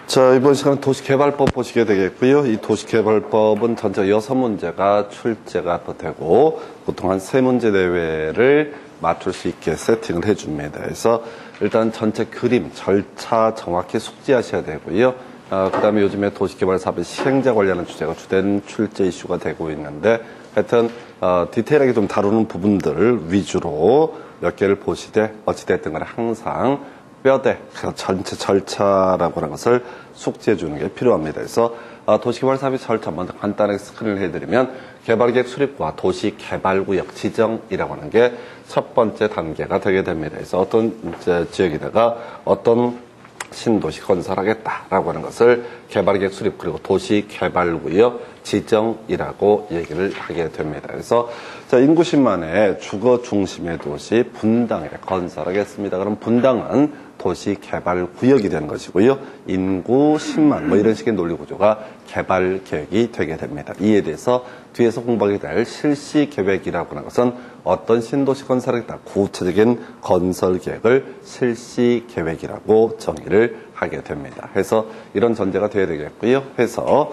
자, 이번 시간은 도시개발법 보시게 되겠고요. 이 도시개발법은 전체 6문제가 출제가 되고 보통 한 3문제 내외를 맞출 수 있게 세팅을 해줍니다. 그래서 일단 전체 그림, 절차 정확히 숙지하셔야 되고요. 그 다음에 요즘에 도시개발 사업의 시행자 관련한 주제가 주된 출제 이슈가 되고 있는데 하여튼 디테일하게 좀 다루는 부분들 위주로 몇 개를 보시되 어찌됐든 간에 항상 뼈대, 전체 절차라고 하는 것을 숙지해 주는 게 필요합니다. 그래서 도시개발 사업의 절차 먼저 간단하게 스크린을 해드리면 개발계획 수립과 도시개발구역 지정이라고 하는 게 첫 번째 단계가 되게 됩니다. 그래서 어떤 지역에다가 어떤 신도시 건설하겠다라고 하는 것을 개발계획 수립 그리고 도시개발구역 지정이라고 얘기를 하게 됩니다. 그래서 자, 인구 10만의 주거 중심의 도시 분당에 건설하겠습니다. 그럼 분당은 도시개발구역이 되는 것이고요. 인구 10만 뭐 이런 식의 논리구조가 개발계획이 되게 됩니다. 이에 대해서 뒤에서 공부하게 될 실시계획이라고 하는 것은 어떤 신도시 건설하겠다 구체적인 건설계획을 실시계획이라고 정의를 하게 됩니다. 해서 이런 전제가 되어야 되겠고요. 해서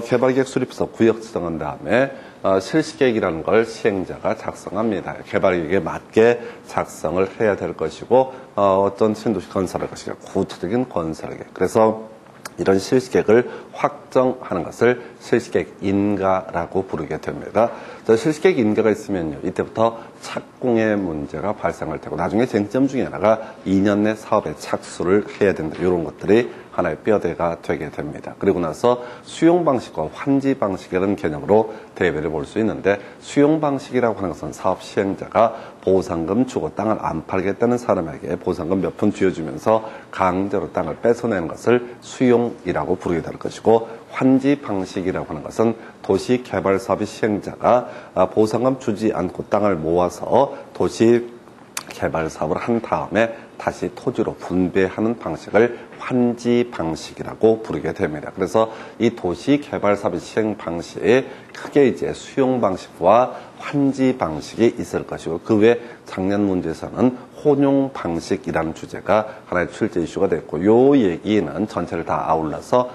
개발계획 수립서 구역 지정한 다음에 실시계획이라는 걸 시행자가 작성합니다. 개발계획에 맞게 작성을 해야 될 것이고 어떤 신도시 건설할 것이냐 구체적인 건설계획. 그래서 이런 실시계획을 확정하는 것을 실시계획 인가라고 부르게 됩니다. 실시계획 인가가 있으면요, 이때부터 착공의 문제가 발생할 테고 나중에 쟁점 중에 하나가 2년 내 사업에 착수를 해야 된다. 이런 것들이 하나의 뼈대가 되게 됩니다. 그리고 나서 수용 방식과 환지 방식이라는 개념으로 대비를 볼 수 있는데 수용 방식이라고 하는 것은 사업 시행자가 보상금 주고 땅을 안 팔겠다는 사람에게 보상금 몇 푼 쥐어주면서 강제로 땅을 뺏어내는 것을 수용이라고 부르게 될 것이고 환지 방식이라고 하는 것은 도시개발 사업의 시행자가 보상금 주지 않고 땅을 모아서 도시개발 사업을 한 다음에 다시 토지로 분배하는 방식을 환지 방식이라고 부르게 됩니다. 그래서 이 도시개발 사업의 시행 방식에 크게 이제 수용 방식과 환지 방식이 있을 것이고 그 외 작년 문제에서는 혼용 방식이라는 주제가 하나의 출제 이슈가 됐고 요 얘기는 전체를 다 아울러서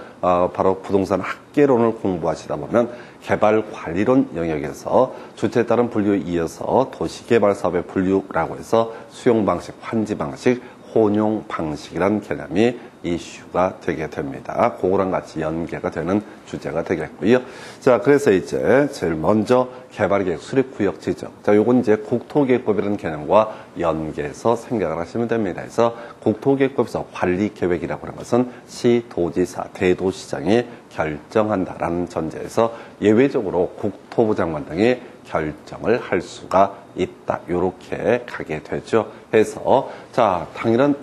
바로 부동산 학계론을 공부하시다 보면 개발관리론 영역에서 주체에 따른 분류에 이어서 도시개발 사업의 분류라고 해서 수용 방식, 환지 방식, 혼용 방식이라는 개념이 이슈가 되게 됩니다. 그거랑 같이 연계가 되는 주제가 되겠고요. 자, 그래서 이제 제일 먼저 개발계획 수립구역 지정. 자, 요건 이제 국토계획법이라는 개념과 연계해서 생각을 하시면 됩니다. 그래서 국토계획법에서 관리계획이라고 하는 것은 시, 도지사, 대도시장이 결정한다라는 전제에서 예외적으로 국토부 장관 등이 결정을 할 수가 있다. 요렇게 가게 되죠. 해서 자, 당연히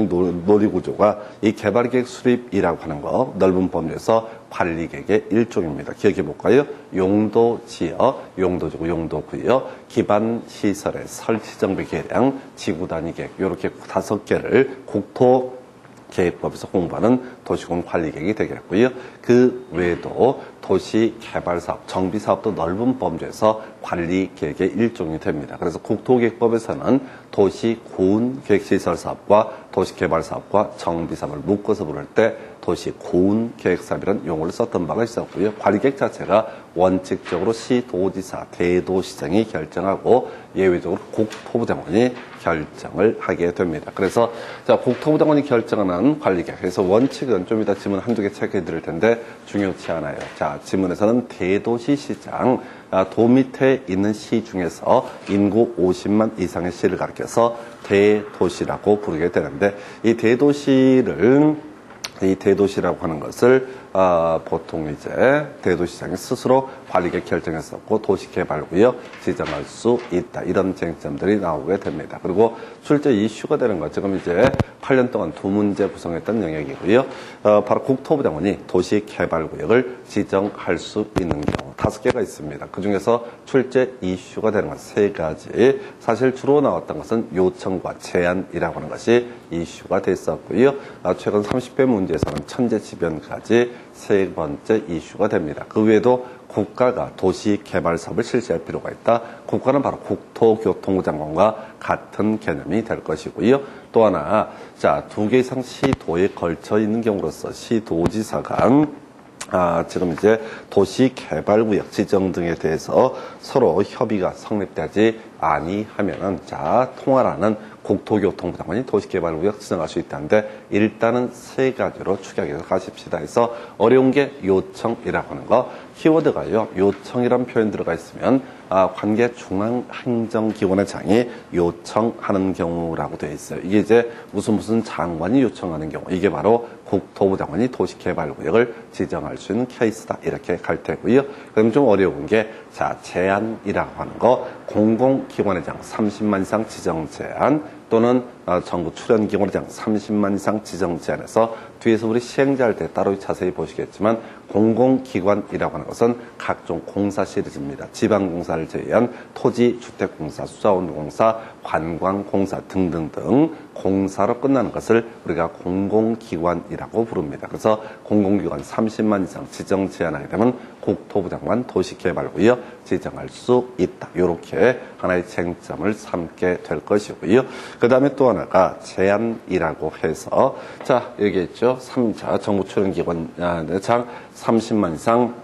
논리구조가 이 개발계획 수립이라고 하는 거 넓은 범위에서 관리계획의 일종입니다. 기억해 볼까요? 용도지역, 용도지구, 용도구역, 기반시설의 설치정비 계량, 지구단위 계획 요렇게 5개를 국토계획법에서 공부하는 도시공 관리계획이 되겠고요. 그 외에도 도시개발사업, 정비사업도 넓은 범주에서 관리계획의 일종이 됩니다. 그래서 국토계획법에서는 도시고운계획시설사업과 도시개발사업과 정비사업을 묶어서 부를 때 도시고운계획사업이라는 용어를 썼던 바가 있었고요. 관리계획 자체가 원칙적으로 시도지사, 대도시장이 결정하고 예외적으로 국토부 장관이 결정을 하게 됩니다. 그래서 자, 국토부 장관이 결정하는 관리계획. 그래서 원칙은 좀 이따 지문 한두 개 체크해 드릴 텐데 중요치 않아요. 자, 지문에서는 대도시시장, 도 밑에 있는 시 중에서 인구 50만 이상의 시를 가리켜서 대도시라고 부르게 되는데 이 대도시라고 하는 것을 보통 이제 대도시장이 스스로 관리계획 결정했었고 도시개발구역 지정할 수 있다. 이런 쟁점들이 나오게 됩니다. 그리고 출제 이슈가 되는 것 지금 이제 8년 동안 2문제 구성했던 영역이고요. 바로 국토부 장관이 도시개발구역을 지정할 수 있는 경우 5개가 있습니다. 그 중에서 출제 이슈가 되는 건 3가지. 사실 주로 나왔던 것은 요청과 제안이라고 하는 것이 이슈가 됐었고요. 최근 30회 문제에서는 천재지변까지 3번째 이슈가 됩니다. 그 외에도 국가가 도시개발 사업을 실시할 필요가 있다. 국가는 바로 국토교통부 장관과 같은 개념이 될 것이고요. 또 하나, 자, 2개 이상 시도에 걸쳐 있는 경우로서 시도지사가 지금 이제 도시개발구역 지정 등에 대해서 서로 협의가 성립되지 아니하면은, 자, 통화라는 국토교통부 장관이 도시개발구역 지정할 수 있다는데, 일단은 3가지로 축약해서 가십시다 해서 어려운 게 요청이라고 하는 거. 키워드가요, 요청이란 표현 들어가 있으면 관계 중앙행정기관의 장이 요청하는 경우라고 되어 있어요. 이게 이제 무슨 장관이 요청하는 경우, 이게 바로 국토부 장관이 도시개발구역을 지정할 수 있는 케이스다, 이렇게 갈 테고요. 그럼 좀 어려운 게, 자, 제안이라고 하는 거, 공공기관의 장 30만 이상 지정 제안, 또는 정부 출연기관의 장 30만 이상 지정 제안에서, 뒤에서 우리 시행자할 때 따로 자세히 보시겠지만, 공공기관이라고 하는 것은 각종 공사 시리즈입니다. 지방공사를 제외한 토지, 주택공사, 수자원공사, 관광공사 등등등 공사로 끝나는 것을 우리가 공공기관이라고 부릅니다. 그래서 공공기관 30만 이상 지정 제한하게 되면 국토부 장관 도시개발구역 지정할 수 있다. 이렇게 하나의 쟁점을 삼게 될 것이고요. 그 다음에 또 하나가 제안이라고 해서, 자, 여기 있죠. 3자 정부 출연기관 장 30만 이상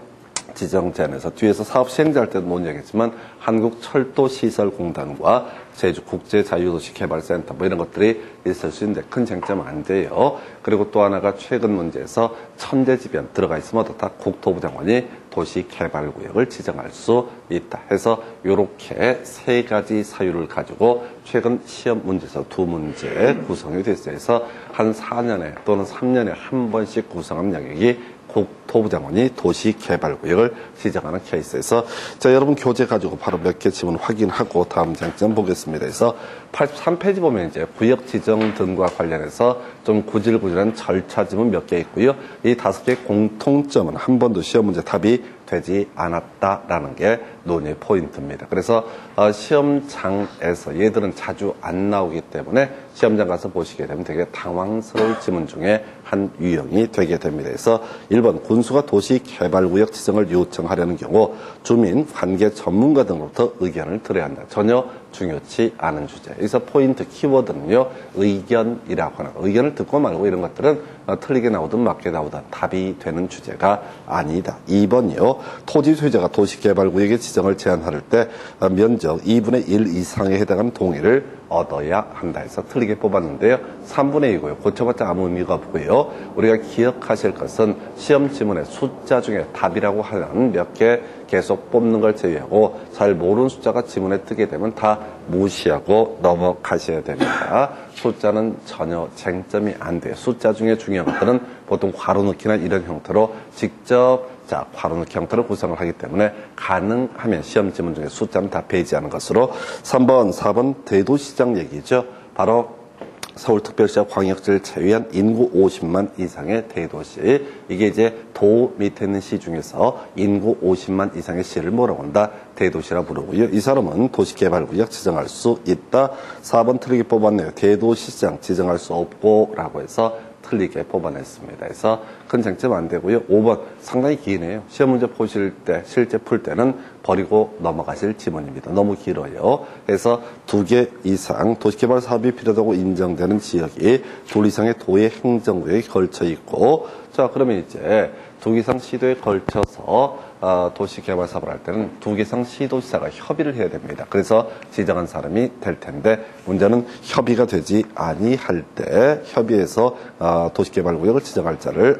지정 제안에서, 뒤에서 사업 시행자할 때도 못 얘기했지만 한국철도시설공단과 제주국제자유도시개발센터 뭐 이런 것들이 있을 수 있는데 큰 쟁점은 안 돼요. 그리고 또 하나가 최근 문제에서 천재지변 들어가 있으면 어떻다? 국토부 장관이 도시개발구역을 지정할 수 있다 해서 이렇게 3가지 사유를 가지고 최근 시험 문제에서 2문제 구성이 됐어요. 그래서 한 4년에 또는 3년에 한 번씩 구성하는 영역이 국토부 장관이 도시개발구역을 지정하는 케이스에서, 자, 여러분 교재 가지고 바로 몇 개 지문 확인하고 다음 쟁점 보겠습니다. 그래서 83페이지 보면 이제 구역 지정 등과 관련해서 좀 구질구질한 절차 지문 몇 개 있고요. 이 5개의 공통점은 한 번도 시험 문제 답이 되지 않았다라는 게 논의 포인트입니다. 그래서 시험장에서 얘들은 자주 안 나오기 때문에 시험장 가서 보시게 되면 되게 당황스러울 지문 중에 한 유형이 되게 됩니다. 그래서 1번 군수가 도시개발구역 지정을 요청하려는 경우 주민, 관계 전문가 등으로부터 의견을 들어야 한다. 전혀 중요치 않은 주제. 여기서 포인트 키워드는요, 의견이라고 하는 거. 의견을 듣고 말고 이런 것들은 틀리게 나오든 맞게 나오든 답이 되는 주제가 아니다. 2번이요. 토지 소유자가 도시개발구역의 지정을 제한할 때 면적 2분의 1 이상에 해당하는 동의를 얻어야 한다 해서 틀리게 뽑았는데요. 3분의 2고요. 고쳐봤자 아무 의미가 없고요. 우리가 기억하실 것은 시험 지문의 숫자 중에 답이라고 하는 몇 개 계속 뽑는 걸 제외하고 잘 모르는 숫자가 지문에 뜨게 되면 다 무시하고 넘어가셔야 됩니다. 숫자는 전혀 쟁점이 안 돼요. 숫자 중에 중요한 것들은 보통 괄호넣기나 이런 형태로 직접, 자, 괄호넣기 형태로 구성을 하기 때문에 가능하면 시험 지문 중에 숫자는 다 배제하는 것으로. 3번, 4번 대도시장 얘기죠. 바로 서울특별시와 광역시를 제외한 인구 50만 이상의 대도시. 이게 이제 도 밑에 있는 시 중에서 인구 50만 이상의 시를 뭐라고 한다? 대도시라 부르고요. 이 사람은 도시개발구역 지정할 수 있다. 4번 틀리게 뽑았네요. 대도시장 지정할 수 없고 라고 해서 틀리게 뽑아냈습니다. 그래서 큰 쟁점 안 되고요. 5번 상당히 기네요. 시험 문제 보실 때, 실제 풀 때는 버리고 넘어가실 지문입니다. 너무 길어요. 그래서 2개 이상 도시개발 사업이 필요하다고 인정되는 지역이 2 이상의 도의 행정구역에 걸쳐 있고, 자, 그러면 이제 2개 이상 시도에 걸쳐서 도시개발 사업을 할 때는 2개 이상 시도지사가 협의를 해야 됩니다. 그래서 지정한 사람이 될 텐데, 문제는 협의가 되지 아니할 때 협의해서 도시개발구역을 지정할 자를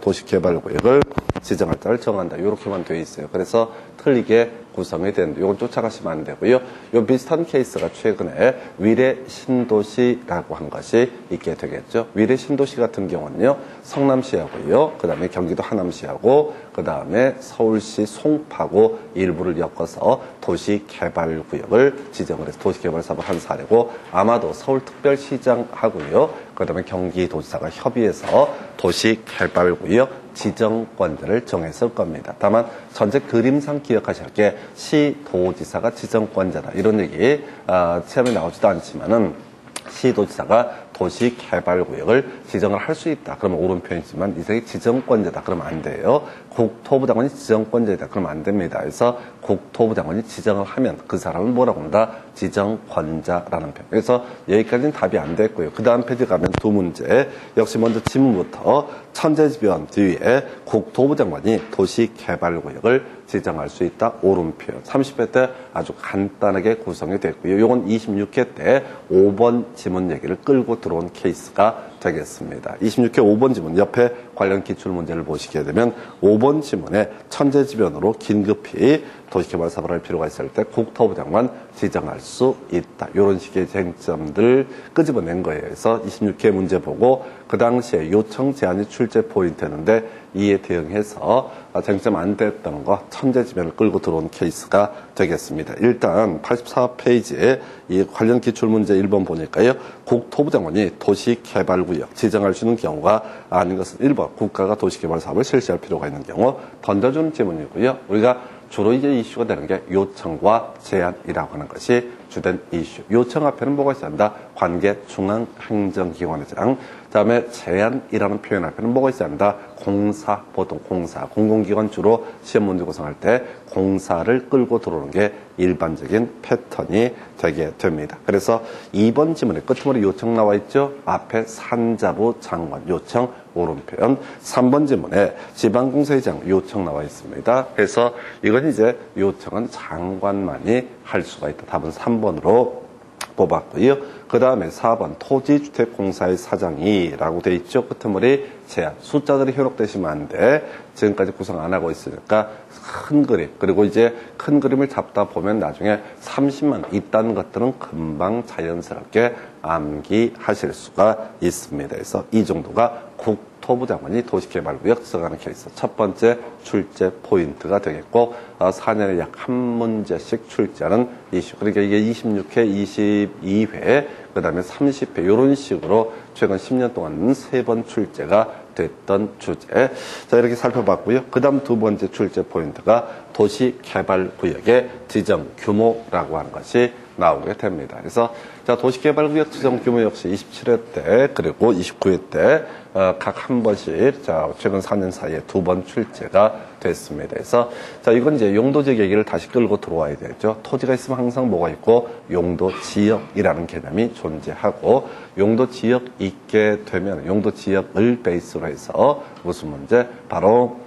도시개발구역을 지정할 자를 정한다. 이렇게만 되어 있어요. 그래서 틀리게 구성이 되는데 이건 쫓아가시면 안 되고요. 요 비슷한 케이스가 최근에 위례 신도시라고 한 것이 있게 되겠죠. 위례 신도시 같은 경우는요, 성남시하고요, 그 다음에 경기도 하남시하고, 그 다음에 서울시 송파구 일부를 엮어서 도시개발구역을 지정을 해서 도시개발 사업을 한 사례고, 아마도 서울특별시장하고요, 그 다음에 경기도지사가 협의해서 도시개발구역 지정권자를 정했을 겁니다. 다만 전체 그림상 기억하셔야 할 게 시도지사가 지정권자다. 이런 얘기 시험에 나오지도 않지만은 시도지사가 도시개발구역을 지정을 할 수 있다. 그러면 옳은 표현이지만 이게 지정권자다. 그러면 안 돼요. 국토부 장관이 지정권자이다. 그러면 안 됩니다. 그래서 국토부 장관이 지정을 하면 그 사람은 뭐라고 한다? 지정권자라는 표현. 그래서 여기까지는 답이 안 됐고요. 그 다음 페이지 가면 두 문제. 역시 먼저 지문부터 천재지변 뒤에 국토부 장관이 도시개발구역을 지정할 수 있다. 옳은 표현. 30회 때 아주 간단하게 구성이 됐고요. 이건 26회 때 5번 지문 얘기를 끌고 들어온 케이스가 되겠습니다. 26회 5번 지문 옆에 관련 기출문제를 보시게 되면 5번 지문에 천재지변으로 긴급히 도시개발 사업을 할 필요가 있을 때 국토부 장관 지정할 수 있다. 이런 식의 쟁점들 끄집어낸 거예요. 그래서 26회 문제 보고 그 당시에 요청 제한이 출제 포인트였는데 이에 대응해서 쟁점 안 됐던 거 천재지변을 끌고 들어온 케이스가 되겠습니다. 일단 84페이지에 이 관련 기출문제 1번 보니까요. 국토부 장관이 도시개발구역 지정할 수 있는 경우가 아닌 것은 1번 국가가 도시개발 사업을 실시할 필요가 있는 경우 던져주는 지문이고요. 우리가 주로 이제 이슈가 되는 게 요청과 제안이라고 하는 것이 주된 이슈. 요청 앞에는 뭐가 있어야 한다? 관계 중앙행정기관장. 그다음에 제안이라는 표현 앞에는 뭐가 있어야 한다? 공사, 보통 공사, 공공기관 주로 시험 문제 구성할 때 공사를 끌고 들어오는 게 일반적인 패턴이 되게 됩니다. 그래서 2번 지문에 끝머리 요청 나와 있죠? 앞에 산자부 장관 요청 옳은 표현. 3번 지문에 지방공사의장 요청 나와 있습니다. 그래서 이건 이제 요청은 장관만이 할 수가 있다. 답은 3번으로 뽑았고요. 그 다음에 4번 토지주택공사의 사장이라고 돼 있죠. 끝머리 제한. 숫자들이 현혹되시면 안 돼. 지금까지 구성 안 하고 있으니까 큰 그림. 그리고 이제 큰 그림을 잡다 보면 나중에 30만 있다는 것들은 금방 자연스럽게 암기하실 수가 있습니다. 그래서 이 정도가 국토부 장관이 도시개발구역 지정하는 케이스. 첫 번째 출제 포인트가 되겠고 4년에 약 한 문제씩 출제하는 이슈. 그러니까 이게 26회, 22회, 그 다음에 30회 이런 식으로 최근 10년 동안 3번 출제가 됐던 주제. 자, 이렇게 살펴봤고요. 그 다음 두 번째 출제 포인트가 도시개발구역의 지정 규모라고 하는 것이 나오게 됩니다. 그래서 자, 도시개발구역 지정 규모 역시 27회 때 그리고 29회 때 각 한 번씩 자, 최근 4년 사이에 2번 출제가 됐습니다. 그래서 자, 이건 이제 용도지역 얘기를 다시 끌고 들어와야 되죠. 토지가 있으면 항상 뭐가 있고 용도지역이라는 개념이 존재하고 용도지역 있게 되면 용도지역을 베이스로 해서 무슨 문제? 바로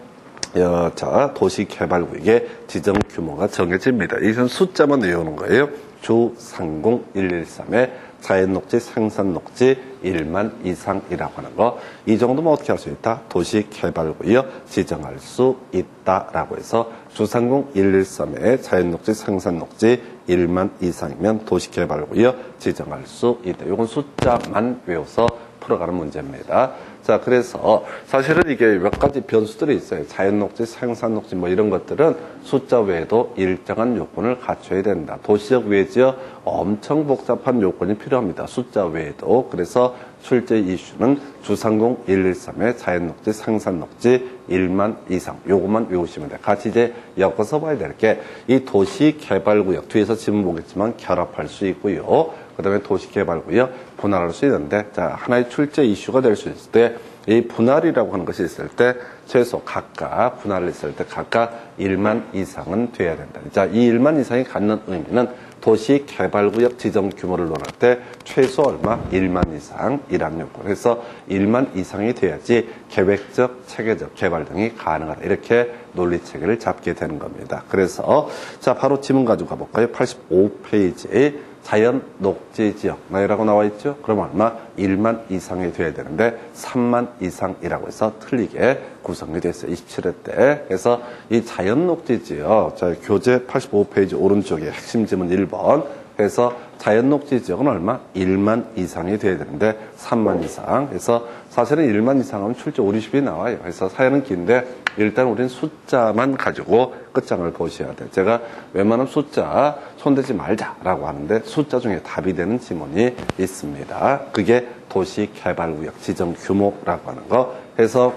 자, 도시개발구역의 지정 규모가 정해집니다. 이것은 숫자만 외우는 거예요. 주 상공 113에 자연녹지, 생산녹지 1만 이상이라고 하는 거. 이 정도면 어떻게 할 수 있다? 도시개발구역 지정할 수 있다라고 해서 주상공 113에 자연녹지, 생산녹지 1만 이상이면 도시개발구역 지정할 수 있다. 이건 숫자만 외워서 풀어가는 문제입니다. 자, 그래서 사실은 이게 몇 가지 변수들이 있어요. 자연녹지, 생산녹지 뭐 이런 것들은 숫자 외에도 일정한 요건을 갖춰야 된다. 도시적 외지역 엄청 복잡한 요건이 필요합니다. 숫자 외에도. 그래서 출제 이슈는 주상공 113에 자연녹지, 생산녹지 1만 이상. 요것만 외우시면 돼요. 같이 이제 엮어서 봐야 될 게 이 도시개발구역 뒤에서 지문 보겠지만 결합할 수 있고요. 그 다음에 도시개발구역 분할할 수 있는데, 자, 하나의 출제 이슈가 될 수 있을 때, 이 분할이라고 하는 것이 있을 때, 최소 각각, 분할을 했을 때 각각 1만 이상은 돼야 된다. 자, 이 1만 이상이 갖는 의미는 도시개발구역 지정 규모를 논할 때 최소 얼마? 1만 이상이라는 요건. 그래서 1만 이상이 돼야지 계획적, 체계적 개발 등이 가능하다. 이렇게 논리체계를 잡게 되는 겁니다. 그래서, 자, 바로 지문 가지고 가볼까요? 85페이지에 자연 녹지 지역 나이라고 나와 있죠. 그럼 얼마? 1만 이상이 돼야 되는데 3만 이상이라고 해서 틀리게 구성이 됐어요. 27회 때. 그래서 이 자연 녹지 지역, 자, 교재 85페이지 오른쪽에 핵심 지문 1번. 그래서 자연 녹지 지역은 얼마? 1만 이상이 돼야 되는데 3만 이상. 그래서 사실은 1만 이상하면 출제 5, 60이 나와요. 그래서 사연은 긴데 일단 우린 숫자만 가지고 끝장을 보셔야 돼요. 제가 웬만하면 숫자 손대지 말자라고 하는데 숫자 중에 답이 되는 지문이 있습니다. 그게 도시개발구역 지정 규모라고 하는 거 해서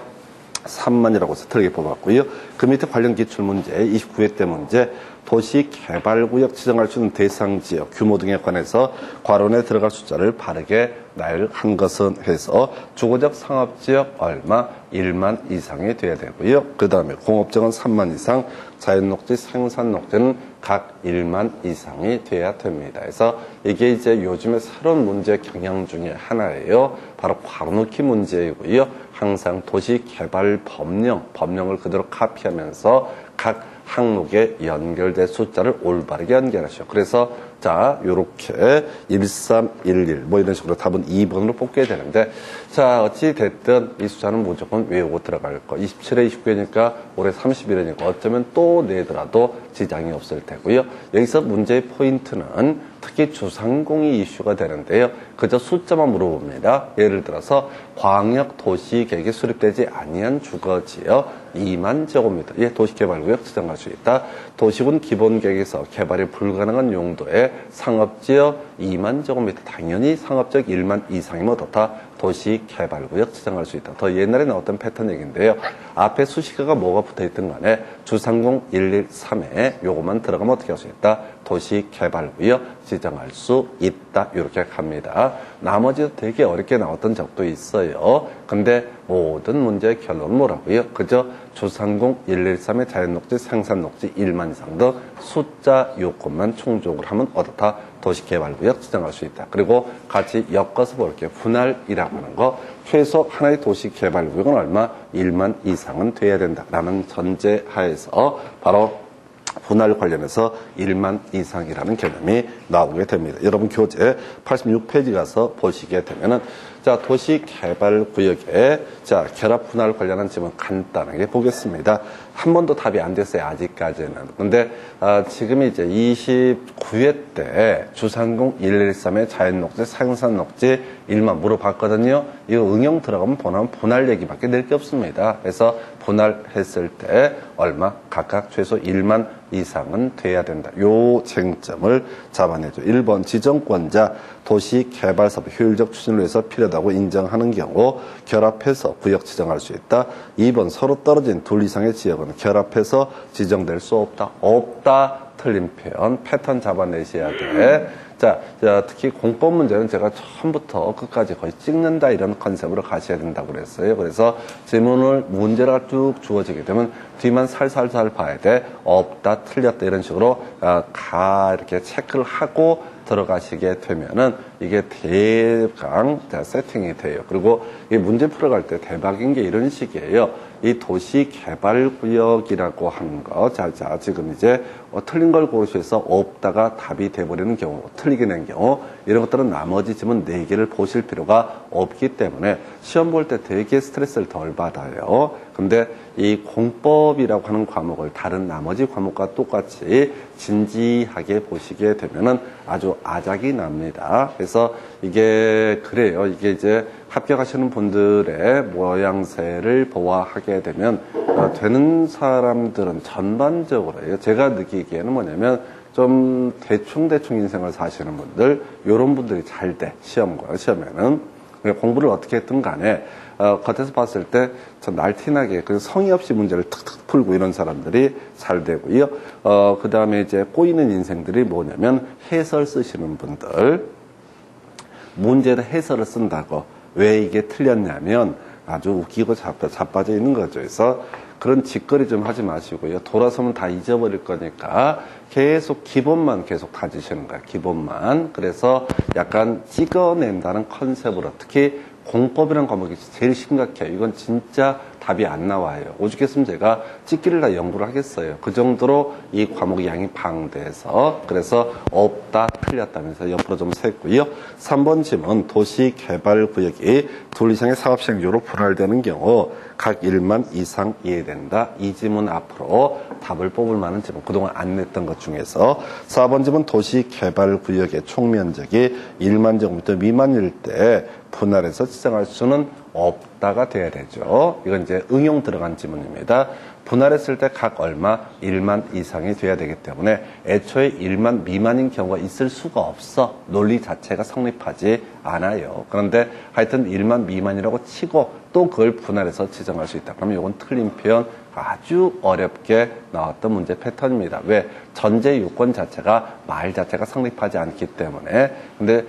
3만이라고 해서 틀리게 뽑았고요. 그 밑에 관련 기출문제 29회 때 문제 도시개발구역 지정할 수 있는 대상 지역 규모 등에 관해서 괄호에 들어갈 숫자를 바르게 나열한 것은 해서 주거적 상업지역 얼마 1만 이상이 돼야 되고요. 그 다음에 공업적은 3만 이상, 자연녹지, 생산녹지는 각 1만 이상이 돼야 됩니다. 그래서 이게 이제 요즘에 새로운 문제 경향 중에 하나예요. 바로 괄호넣기 문제이고요. 항상 도시개발 법령을 그대로 카피하면서 각 항목에 연결된 숫자를 올바르게 연결하셔. 그래서 자, 요렇게 1311 뭐 이런 식으로 답은 2번으로 뽑게 되는데 자, 어찌 됐든 이 숫자는 무조건 외우고 들어갈 거. 27에 29회니까 올해 31회니까 어쩌면 또 내더라도 지장이 없을 테고요. 여기서 문제의 포인트는 특히 주상공이 이슈가 되는데요. 그저 숫자만 물어봅니다. 예를 들어서 광역도시계획이 수립되지 아니한 주거지역 2만 제곱미터, 예, 도시개발구역 지정할 수 있다. 도시군 기본계획에서 개발이 불가능한 용도의 상업지역 2만 제곱미터, 당연히 상업지역 1만 이상이면 어떻다? 도시개발구역 지정할 수 있다. 더 옛날에 나왔던 패턴 얘기인데요. 앞에 수식어가 뭐가 붙어있든 간에 주상공 113에 요것만 들어가면 어떻게 할 수 있다? 도시개발구역 지정할 수 있다. 이렇게 갑니다. 나머지도 되게 어렵게 나왔던 적도 있어요. 근데 모든 문제의 결론은 뭐라고요? 그저 주상공 113의 자연녹지, 생산녹지 1만 이상 등 숫자 요건만 충족을 하면 어떻다? 도시개발구역 지정할 수 있다. 그리고 같이 엮어서 볼게요. 분할이라고 하는 거. 최소 하나의 도시개발구역은 얼마? 1만 이상은 돼야 된다라는 전제하에서 바로 분할 관련해서 1만 이상이라는 개념이 나오게 됩니다. 여러분 교재 86페이지 가서 보시게 되면은 자, 도시개발구역에 자, 결합 분할 관련한 질문 간단하게 보겠습니다. 한 번도 답이 안 됐어요, 아직까지는. 근데 지금 이제 29회 때 주상공 113의 자연녹지, 생산녹지 1만 물어봤거든요. 이거 응용 들어가면 분할 얘기밖에 낼 게 없습니다. 그래서 분할했을 때 얼마? 각각 최소 1만 이상은 돼야 된다. 요 쟁점을 잡아내죠. 1번 지정권자 도시개발사업 효율적 추진을 위해서 필요하다고 인정하는 경우 결합해서 구역 지정할 수 있다. 2번 서로 떨어진 둘 이상의 지역은 결합해서 지정될 수 없다. 없다. 틀린 표현. 패턴 잡아내셔야 돼. 자, 특히 공법 문제는 제가 처음부터 끝까지 거의 찍는다 이런 컨셉으로 가셔야 된다고 그랬어요. 그래서 질문을 문제가 쭉 주어지게 되면 뒤만 살살살 봐야 돼. 없다, 틀렸다 이런 식으로 이렇게 체크를 하고 들어가시게 되면은 이게 대강 세팅이 돼요. 그리고 이 문제 풀어갈 때 대박인 게 이런 식이에요. 이 도시개발구역이라고 하는 거. 자, 지금 이제 틀린 걸 고르셔서 없다가 답이 돼버리는 경우, 틀리게 낸 경우, 이런 것들은 나머지 지문 4개를 보실 필요가 없기 때문에 시험 볼 때 되게 스트레스를 덜 받아요. 근데 이 공법이라고 하는 과목을 다른 나머지 과목과 똑같이 진지하게 보시게 되면은 아주 아작이 납니다. 그래서 이게 그래요. 이게 이제 합격하시는 분들의 모양새를 보아하게 되면 되는 사람들은 전반적으로 제가 느끼기에는 뭐냐면 좀 대충 인생을 사시는 분들, 이런 분들이 잘 돼. 시험에는 공부를 어떻게 했든 간에 겉에서 봤을 때 전 날티나게 성의 없이 문제를 툭툭 풀고 이런 사람들이 잘 되고요. 그 다음에 이제 꼬이는 인생들이 뭐냐면 해설 쓰시는 분들, 문제를 해설을 쓴다고 왜 이게 틀렸냐면 아주 웃기고 자빠져 있는 거죠. 그래서 그런 짓거리 좀 하지 마시고요. 돌아서면 다 잊어버릴 거니까 계속 기본만 계속 다지시는 거야. 기본만. 그래서 약간 찍어낸다는 컨셉으로 특히 공법이라는 과목이 제일 심각해요. 이건 진짜 답이 안 나와요. 오죽했으면 제가 찍기를 다 연구를 하겠어요. 그 정도로 이 과목의 양이 방대해서. 그래서 없다, 틀렸다면서 옆으로 좀 샜고요. 3번 질문, 도시개발구역이 둘 이상의 사업시행지로 분할되는 경우 각 1만 이상 이해된다. 이 질문 앞으로 답을 뽑을 만한 질문, 그동안 안 냈던 것 중에서 4번 질문, 도시개발구역의 총면적이 1만 제곱미터 미만일 때 분할해서 지정할 수는 없다가 돼야 되죠. 이건 이제 응용 들어간 지문입니다. 분할했을 때 각 얼마 1만 이상이 돼야 되기 때문에 애초에 1만 미만인 경우가 있을 수가 없어. 논리 자체가 성립하지 않아요. 그런데 하여튼 1만 미만이라고 치고 또 그걸 분할해서 지정할 수 있다. 그러면 이건 틀린 표현, 아주 어렵게 나왔던 문제 패턴입니다. 왜? 전제 요건 자체가 말 자체가 성립하지 않기 때문에. 근데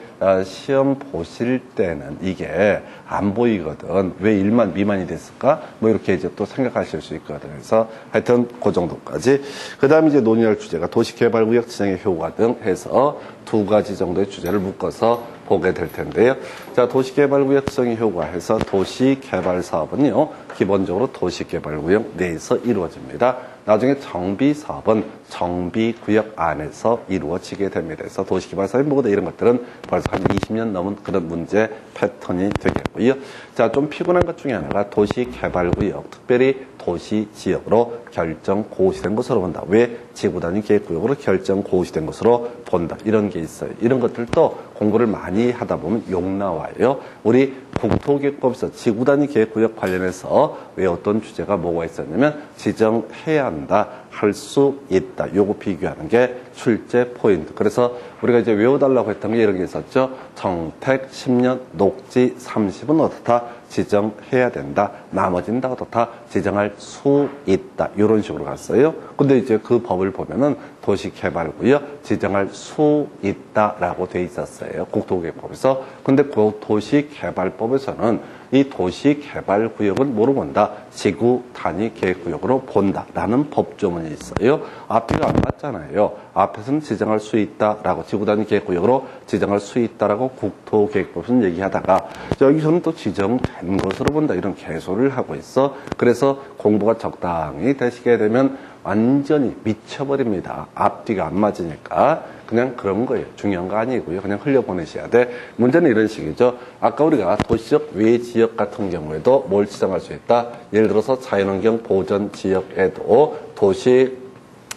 시험 보실 때는 이게 안 보이거든. 왜 1만 미만이 됐을까? 뭐 이렇게 이제 또 생각하실 수 있거든. 그래서 하여튼 그 정도까지. 그 다음에 이제 논의할 주제가 도시개발구역 지정의 효과 등 해서 2가지 정도의 주제를 묶어서 보게 될 텐데요. 자, 도시개발구역 지정의 효과 해서 도시개발 사업은요, 기본적으로 도시개발구역 내에서 이루어집니다. 나중에 정비사업은 정비구역 안에서 이루어지게 됩니다. 그래서 도시개발사업이 뭐다 이런 것들은 벌써 한 20년 넘은 그런 문제 패턴이 되겠고요. 자, 좀 피곤한 것 중에 하나가 도시개발구역, 특별히 도시지역으로 결정 고시된 것으로 본다. 왜? 지구단위 계획구역으로 결정 고시된 것으로 본다. 이런 게 있어요. 이런 것들도 공부를 많이 하다 보면 욕 나와요. 우리 국토기획법에서 지구단위 계획구역 관련해서 외웠던 주제가 뭐가 있었냐면 지정해야 한다, 할 수 있다. 요거 비교하는 게 출제 포인트. 그래서 우리가 이제 외워달라고 했던 게 이런 게 있었죠. 정택 10년, 녹지 30은 어떻다? 지정해야 된다. 나머지는 다 어떻다? 지정할 수 있다. 이런 식으로 갔어요. 근데 이제 그 법을 보면은 도시개발구역 지정할 수 있다라고 돼 있었어요. 국토계획법에서. 근데 그 도시개발법에서는 이 도시개발구역은 뭐로 본다? 지구 단위 계획구역으로 본다라는 법조문이 있어요. 앞뒤가 안 맞잖아요. 앞에서는 지정할 수 있다라고 지구 단위 계획구역으로 지정할 수 있다라고 국토계획법에서는 얘기하다가 여기서는 또 지정된 것으로 본다 이런 개소리를 하고 있어. 그래서 공부가 적당히 되시게 되면 완전히 미쳐버립니다. 앞뒤가 안 맞으니까. 그냥 그런 거예요. 중요한 거 아니고요. 그냥 흘려보내셔야 돼. 문제는 이런 식이죠. 아까 우리가 도시적 외지역 같은 경우에도 뭘 지정할 수 있다? 예를 들어서 자연환경 보전 지역에도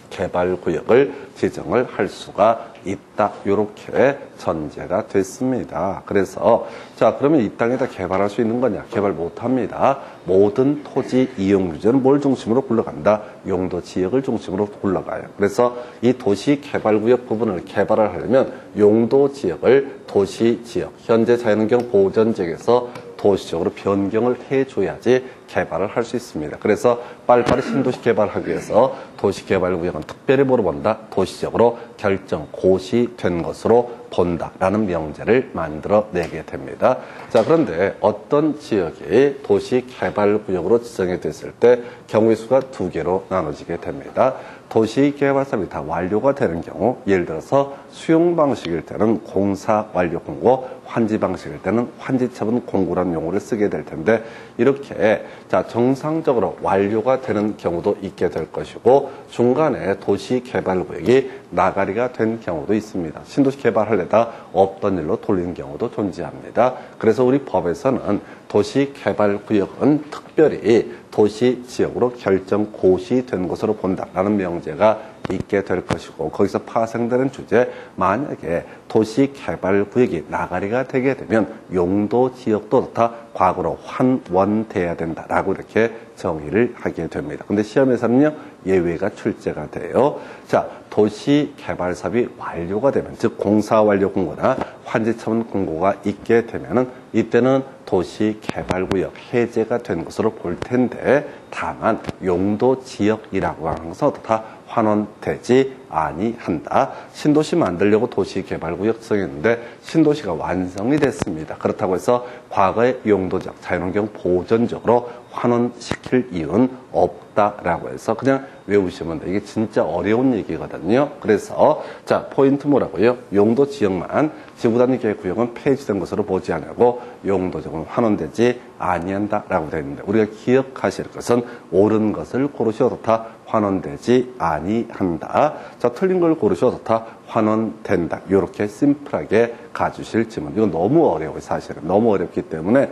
도시개발구역을 지정을 할 수가 있다. 이렇게 전제가 됐습니다. 그래서 자, 그러면 이 땅에다 개발할 수 있는 거냐? 개발 못합니다. 모든 토지 이용 규제는 뭘 중심으로 굴러간다? 용도 지역을 중심으로 굴러가요. 그래서 이 도시개발구역 부분을 개발을 하려면 용도 지역을 도시지역, 현재 자연환경 보전지역에서 도시적으로 변경을 해줘야지 개발을 할 수 있습니다. 그래서 빨리빨리 신도시 개발하기 위해서 도시개발구역은 특별히 뭐로 본다? 도시적으로 결정 고시된 것으로 본다라는 명제를 만들어내게 됩니다. 자, 그런데 어떤 지역이 도시개발구역으로 지정이 됐을 때 경우의 수가 2개로 나눠지게 됩니다. 도시개발 사업이 다 완료가 되는 경우, 예를 들어서 수용 방식일 때는 공사 완료 공고, 환지 방식일 때는 환지 처분 공고라는 용어를 쓰게 될 텐데, 이렇게 자 정상적으로 완료가 되는 경우도 있게 될 것이고, 중간에 도시개발구역이 나가리가 된 경우도 있습니다. 신도시 개발하려다 없던 일로 돌리는 경우도 존재합니다. 그래서 우리 법에서는 도시개발구역은 특별히 도시지역으로 결정 고시된 것으로 본다라는 명제가 있게 될 것이고, 거기서 파생되는 주제, 만약에 도시개발구역이 나가리가 되게 되면 용도지역도 다 과거로 환원돼야 된다라고 이렇게 정의를 하게 됩니다. 근데 시험에서는요, 예외가 출제가 돼요. 자, 도시개발 사업이 완료가 되면, 즉 공사 완료 공고나 환지 처분 공고가 있게 되면은 이때는 도시개발구역 해제가 된 것으로 볼 텐데, 다만 용도지역이라고 하는 것은 다 환원되지 아니한다. 신도시 만들려고 도시개발구역 정했는데 신도시가 완성이 됐습니다. 그렇다고 해서 과거의 용도적, 자연환경 보전적으로 환원시킬 이유는 없다라고 해서 그냥 외우시면 돼. 이게 진짜 어려운 얘기거든요. 그래서 자, 포인트 뭐라고요? 용도 지역만 지구단위 계획구역은 폐지된 것으로 보지 않고 용도적으로 환원되지 아니한다라고 되어 있는데, 우리가 기억하실 것은 옳은 것을 고르셔도 다 환원되지 아니한다. 자, 틀린 걸 고르셔도 다 환원된다. 이렇게 심플하게 가주실 지문. 이건 너무 어려워요, 사실은. 너무 어렵기 때문에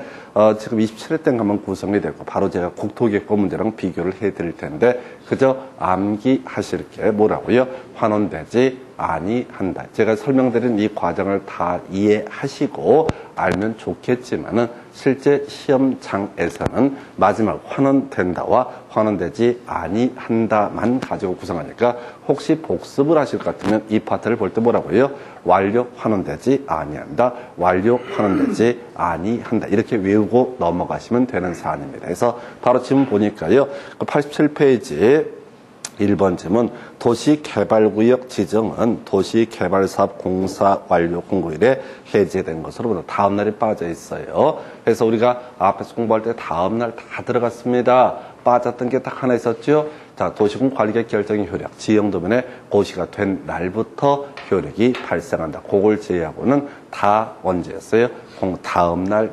지금 27회 때 가면 구성이 되고 바로 제가 국토계획법 문제랑 비교를 해드릴 텐데 그저 암기하실 게 뭐라고요? 환원되지 아니한다. 제가 설명드린 이 과정을 다 이해하시고 알면 좋겠지만은 실제 시험장에서는 마지막 환원된다와 환원되지 아니한다만 가지고 구성하니까 혹시 복습을 하실 것 같으면 이 파트를 볼 때 뭐라고요? 완료 환원되지 아니한다. 완료 환원되지 아니한다. 이렇게 외우고 넘어가시면 되는 사안입니다. 그래서 바로 지금 보니까요. 87페이지 1번 질문, 도시개발구역 지정은 도시개발사업 공사 완료 공고일에 해제된 것으로 보다 다음 날이 빠져 있어요. 그래서 우리가 앞에서 공부할 때 다음 날 다 들어갔습니다. 빠졌던 게 딱 하나 있었죠. 자, 도시군 관리계획 결정의 효력, 지형도면에 고시가 된 날부터 효력이 발생한다. 그걸 제외하고는 다 언제였어요? 다음 날.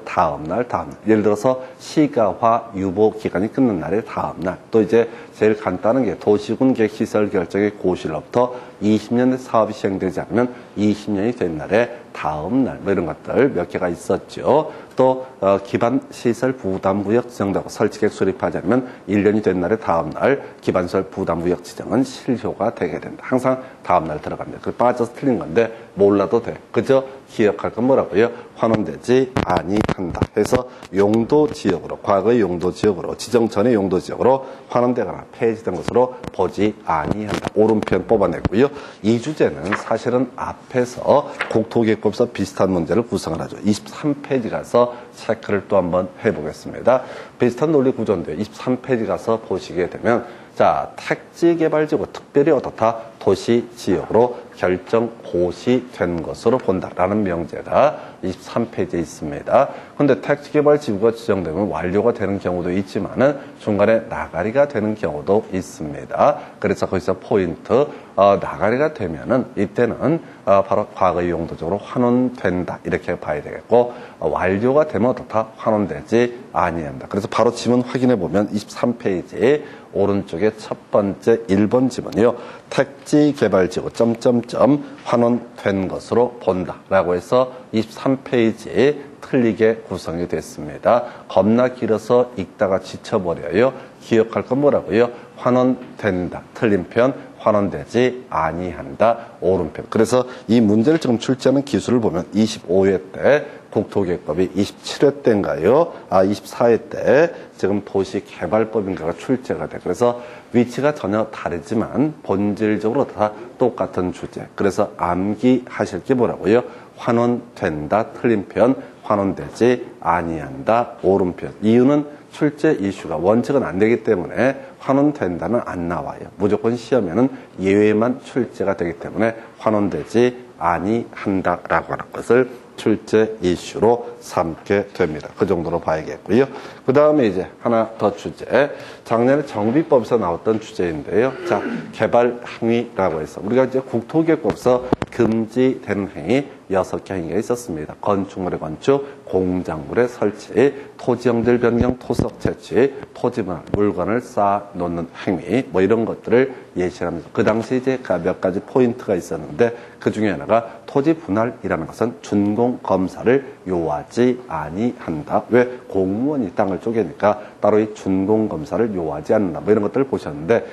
예를 들어서 시가화 유보 기간이 끝난 날의 다음 날. 또 이제 제일 간단한 게 도시군 계획시설 결정의 고시로부터 20년 내 사업이 시행되지 않으면 20년이 된 날의 다음 날. 뭐 이런 것들 몇 개가 있었죠. 또 기반시설 부담구역 지정되고 설치계획 수립하지 않으면 1년이 된 날의 다음 날 기반시설 부담구역 지정은 실효가 되게 된다. 항상 다음 날 들어갑니다. 그 빠져서 틀린 건데 몰라도 돼. 그저 기억할 건 뭐라고요? 환원되지 아니한다. 해서 용도지역으로, 과거의 용도지역으로, 지정 전의 용도지역으로 환원되거나 폐지된 것으로 보지 아니한다. 오른편 뽑아냈고요. 이 주제는 사실은 앞에서 국토기획법에서 비슷한 문제를 구성을 하죠. 23페이지 가서 체크를 또 한번 해보겠습니다. 비슷한 논리 구조인데 23페이지 가서 보시게 되면 자, 택지개발지구 특별히 어떻다? 도시지역으로 결정 고시된 것으로 본다라는 명제가 23페이지에 있습니다. 그런데 택지개발지구가 지정되면 완료가 되는 경우도 있지만은 중간에 나가리가 되는 경우도 있습니다. 그래서 거기서 포인트, 나가리가 되면은 이때는 바로 과거의 용도적으로 환원된다 이렇게 봐야 되겠고, 완료가 되면 어떻다? 환원되지 아니한다. 그래서 바로 지문 확인해 보면 23페이지 오른쪽에 첫 번째 1번 지문이요. 택지개발지구 점점점 환원된 것으로 본다라고 해서 23페이지에 틀리게 구성이 됐습니다. 겁나 길어서 읽다가 지쳐버려요. 기억할 건 뭐라고요? 환원된다. 틀린 편, 환원되지 아니한다. 오른편. 그래서 이 문제를 지금 출제하는 기술을 보면 25회 때 국토기획법이 27회 때인가요? 24회 때 지금 도시개발법인가가 출제가 돼. 그래서 위치가 전혀 다르지만 본질적으로 다 똑같은 주제. 그래서 암기하실 게 뭐라고요? 환원된다. 틀린 편, 환원되지 아니한다. 오른편. 이유는 출제 이슈가 원칙은 안 되기 때문에 환원된다는 안 나와요. 무조건 시험에는 예외만 출제가 되기 때문에 환원되지 아니한다라고 하는 것을 출제 이슈로 삼게 됩니다. 그 정도로 봐야겠고요. 그 다음에 이제 하나 더 주제. 작년에 정비법에서 나왔던 주제인데요. 자, 개발 행위라고 해서 우리가 이제 국토기획법에서 금지되는 행위 6개 행위가 있었습니다. 건축물의 건축, 공작물의 설치, 토지형질 변경, 토석 채취, 토지분할, 물건을 쌓아 놓는 행위, 뭐 이런 것들을 예시하면서 그 당시 이제 몇 가지 포인트가 있었는데 그 중에 하나가 토지 분할이라는 것은 준공 검사를 요하지 아니한다. 왜? 공무원이 땅을 쪼개니까 따로 이 준공 검사를 요하지 않는다. 뭐 이런 것들을 보셨는데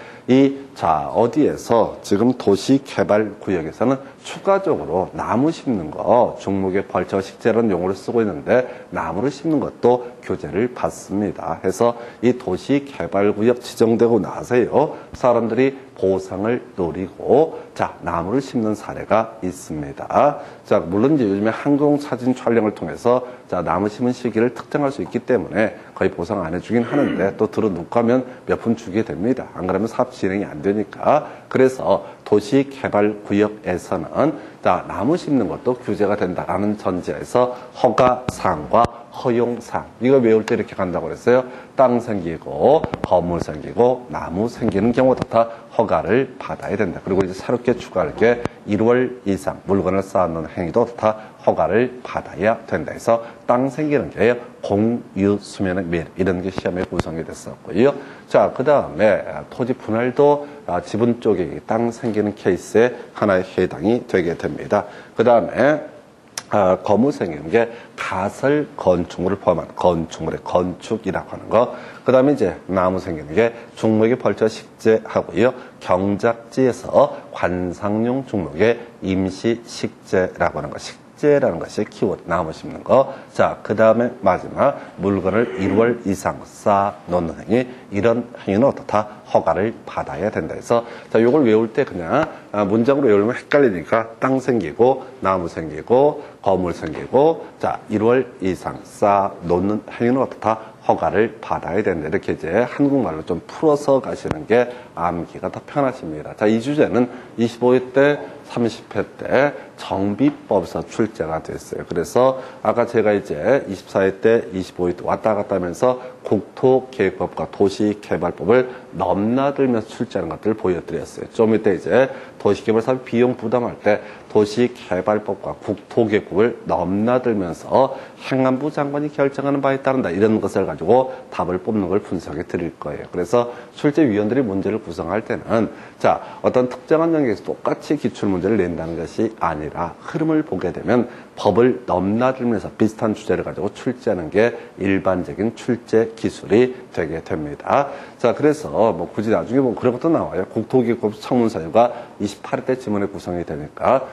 자, 어디에서 지금 도시개발구역에서는 추가적으로 나무 심는 거, 중목의 벌처 식재라는 용어를 쓰고 있는데 나무를 심는 것도 규제를 받습니다. 해서 이 도시개발구역 지정되고 나서요, 사람들이 보상을 노리고 자, 나무를 심는 사례가 있습니다. 자, 물론 이제 요즘에 항공사진 촬영을 통해서 자, 나무 심은 시기를 특정할 수 있기 때문에 거의 보상 안 해주긴 하는데 또 들어놓고 하면 몇 푼 주게 됩니다. 안 그러면 사업 진행이 안 되니까. 그래서 도시개발구역에서는 자, 나무 심는 것도 규제가 된다라는 전제에서 허가사항과 허용사항. 이거 외울 때 이렇게 간다고 그랬어요. 땅 생기고 건물 생기고 나무 생기는 경우도 다 허가를 받아야 된다. 그리고 이제 새롭게 추가할 게 1월 이상 물건을 쌓는 행위도 다 허가를 받아야 된다. 해서 땅 생기는 게 공유 수면의 멸 이런 게 시험에 구성이 됐었고요. 자, 그 다음에 토지 분할도 지분 쪽에 땅 생기는 케이스에 하나의 해당이 되게 됩니다. 그 다음에 거무 생기는 게 가설 건축물을 포함한 건축물의 건축이라고 하는 거. 그 다음에 이제 나무 생기는 게 중목에 벌쳐 식재하고요. 경작지에서 관상용 중목의 임시 식재라고 하는 거. 식재라는 것이 키워드, 나무 심는 거. 자, 그 다음에 마지막 물건을 1월 이상 쌓아 놓는 행위. 이런 행위는 어떻다? 허가를 받아야 된다 해서 자, 요걸 외울 때 그냥 문장으로 외우면 헷갈리니까 땅 생기고 나무 생기고 건물 생기고 자, 1월 이상 쌓아 놓는 행위는 어떻다? 허가를 받아야 된다. 이렇게 이제 한국말로 좀 풀어서 가시는 게 암기가 더 편하십니다. 자, 이 주제는 25회 때 30회 때 정비법에서 출제가 됐어요. 그래서 아까 제가 이제 24회 때 25회 때 왔다 갔다 하면서 국토계획법과 도시개발법을 넘나들면서 출제하는 것들을 보여드렸어요. 좀 이따 이제 도시개발 사업 비용 부담할 때 도시개발법과 국토계획법을 넘나들면서 행안부 장관이 결정하는 바에 따른다. 이런 것을 가지고 답을 뽑는 걸 분석해 드릴 거예요. 그래서 출제위원들이 문제를 구성할 때는 자, 어떤 특정한 영역에서 똑같이 기출문제를 낸다는 것이 아니라 흐름을 보게 되면 법을 넘나들면서 비슷한 주제를 가지고 출제하는 게 일반적인 출제 기술이 되게 됩니다. 자, 그래서 뭐 굳이 나중에 뭐 그런 것도 나와요. 국토기획법 청문사유가 28회 때 지문에 구성이 되니까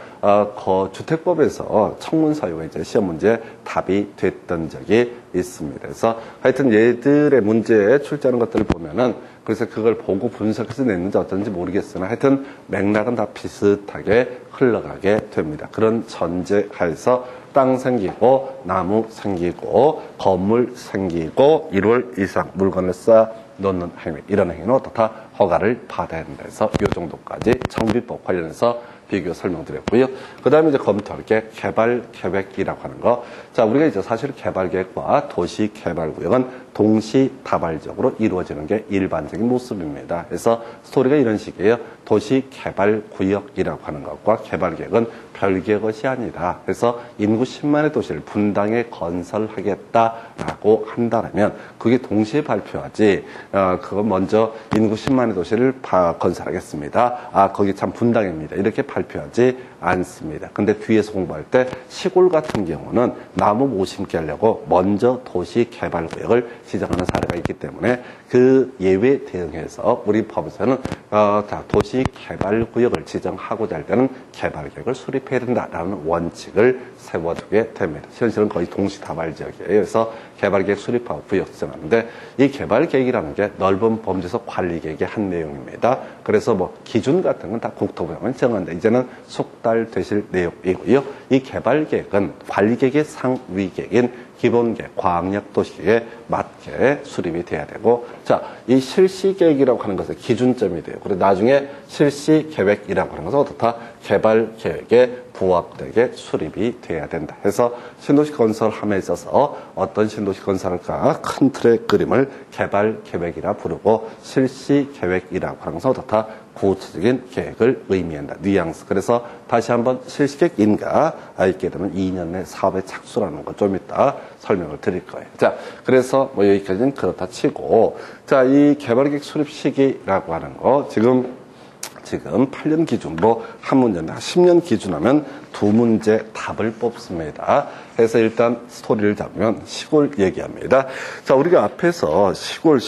주택법에서 청문사유가 이제 시험 문제 답이 됐던 적이 있습니다. 그래서 하여튼 얘들의 문제에 출제하는 것들을 보면은 그래서 그걸 보고 분석해서 냈는지 어떤지 모르겠으나 하여튼 맥락은 다 비슷하게 흘러가게 됩니다. 그런 전제하에서 땅 생기고 나무 생기고 건물 생기고 1월 이상 물건을 쌓아 놓는 행위 이런 행위는 어떻다? 허가를 받아야 된다 해서 이 정도까지 정비법 관련해서 비교 설명드렸고요. 그 다음에 이제 검토할 게 개발계획이라고 하는 거. 자, 우리가 이제 사실 개발계획과 도시개발구역은 동시다발적으로 이루어지는 게 일반적인 모습입니다. 그래서 스토리가 이런 식이에요. 도시개발구역이라고 하는 것과 개발계획은 별개의 것이 아니다. 그래서 인구 10만의 도시를 분당에 건설하겠다라고 한다면 그게 동시에 발표하지. 그거 먼저 인구 10만의 도시를 건설하겠습니다. 거기 참 분당입니다. 이렇게 발표하지 않습니다. 근데 뒤에서 공부할 때 시골 같은 경우는 나무 못 심게 하려고 먼저 도시개발구역을 지정하는 사례가 있기 때문에 그 예외 대응해서 우리 법에서는 도시개발구역을 지정하고자 할 때는 개발계획을 수립해야 된다라는 원칙을 세워두게 됩니다. 현실은 거의 동시다발적이에요. 그래서 개발계획 수립하고 구역 지정하는데 이 개발계획이라는 게 넓은 범주에서 관리계획의 한 내용입니다. 그래서 뭐 기준 같은 건 다 국토부장관이 정한다. 이제는 숙달되실 내용이고요. 이 개발계획은 관리계획의 상위계획인 기본계획, 광역도시계획에 맞게 수립이 돼야 되고 자, 이 실시계획이라고 하는 것은 기준점이 돼요. 그리고 나중에 실시계획이라고 하는 것은 어떻다? 개발계획에 부합되게 수립이 돼야 된다. 해서 신도시 건설함에 있어서 어떤 신도시 건설할까 큰 틀의 그림을 개발계획이라 부르고 실시계획이라고 하는 것은 어떻다? 구체적인 계획을 의미한다. 뉘앙스. 그래서 다시 한번 실시계획인가 있게 되면 2년 내 사업에 착수라는 거 좀 이따 설명을 드릴 거예요. 자, 그래서 뭐 여기까지는 그렇다 치고 자, 이 개발계획 수립 시기라고 하는 거 지금 8년 기준으로 한 문제인데 10년 기준하면 두 문제 답을 뽑습니다. 그래서 일단 스토리를 잡으면 시골 얘기합니다. 자, 우리가 앞에서 시골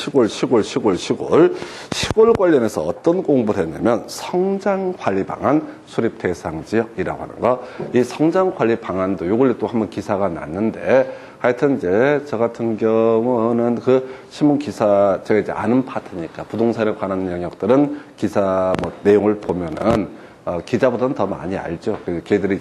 관련해서 어떤 공부를 했냐면 성장관리 방안 수립 대상 지역이라고 하는 거. 이 성장관리 방안도 요걸로 또 한번 기사가 났는데 하여튼 이제 저 같은 경우는 그 신문 기사 제가 이제 아는 파트니까 부동산에 관한 영역들은 기사 뭐 내용을 보면은 기자보다는 더 많이 알죠. 걔들의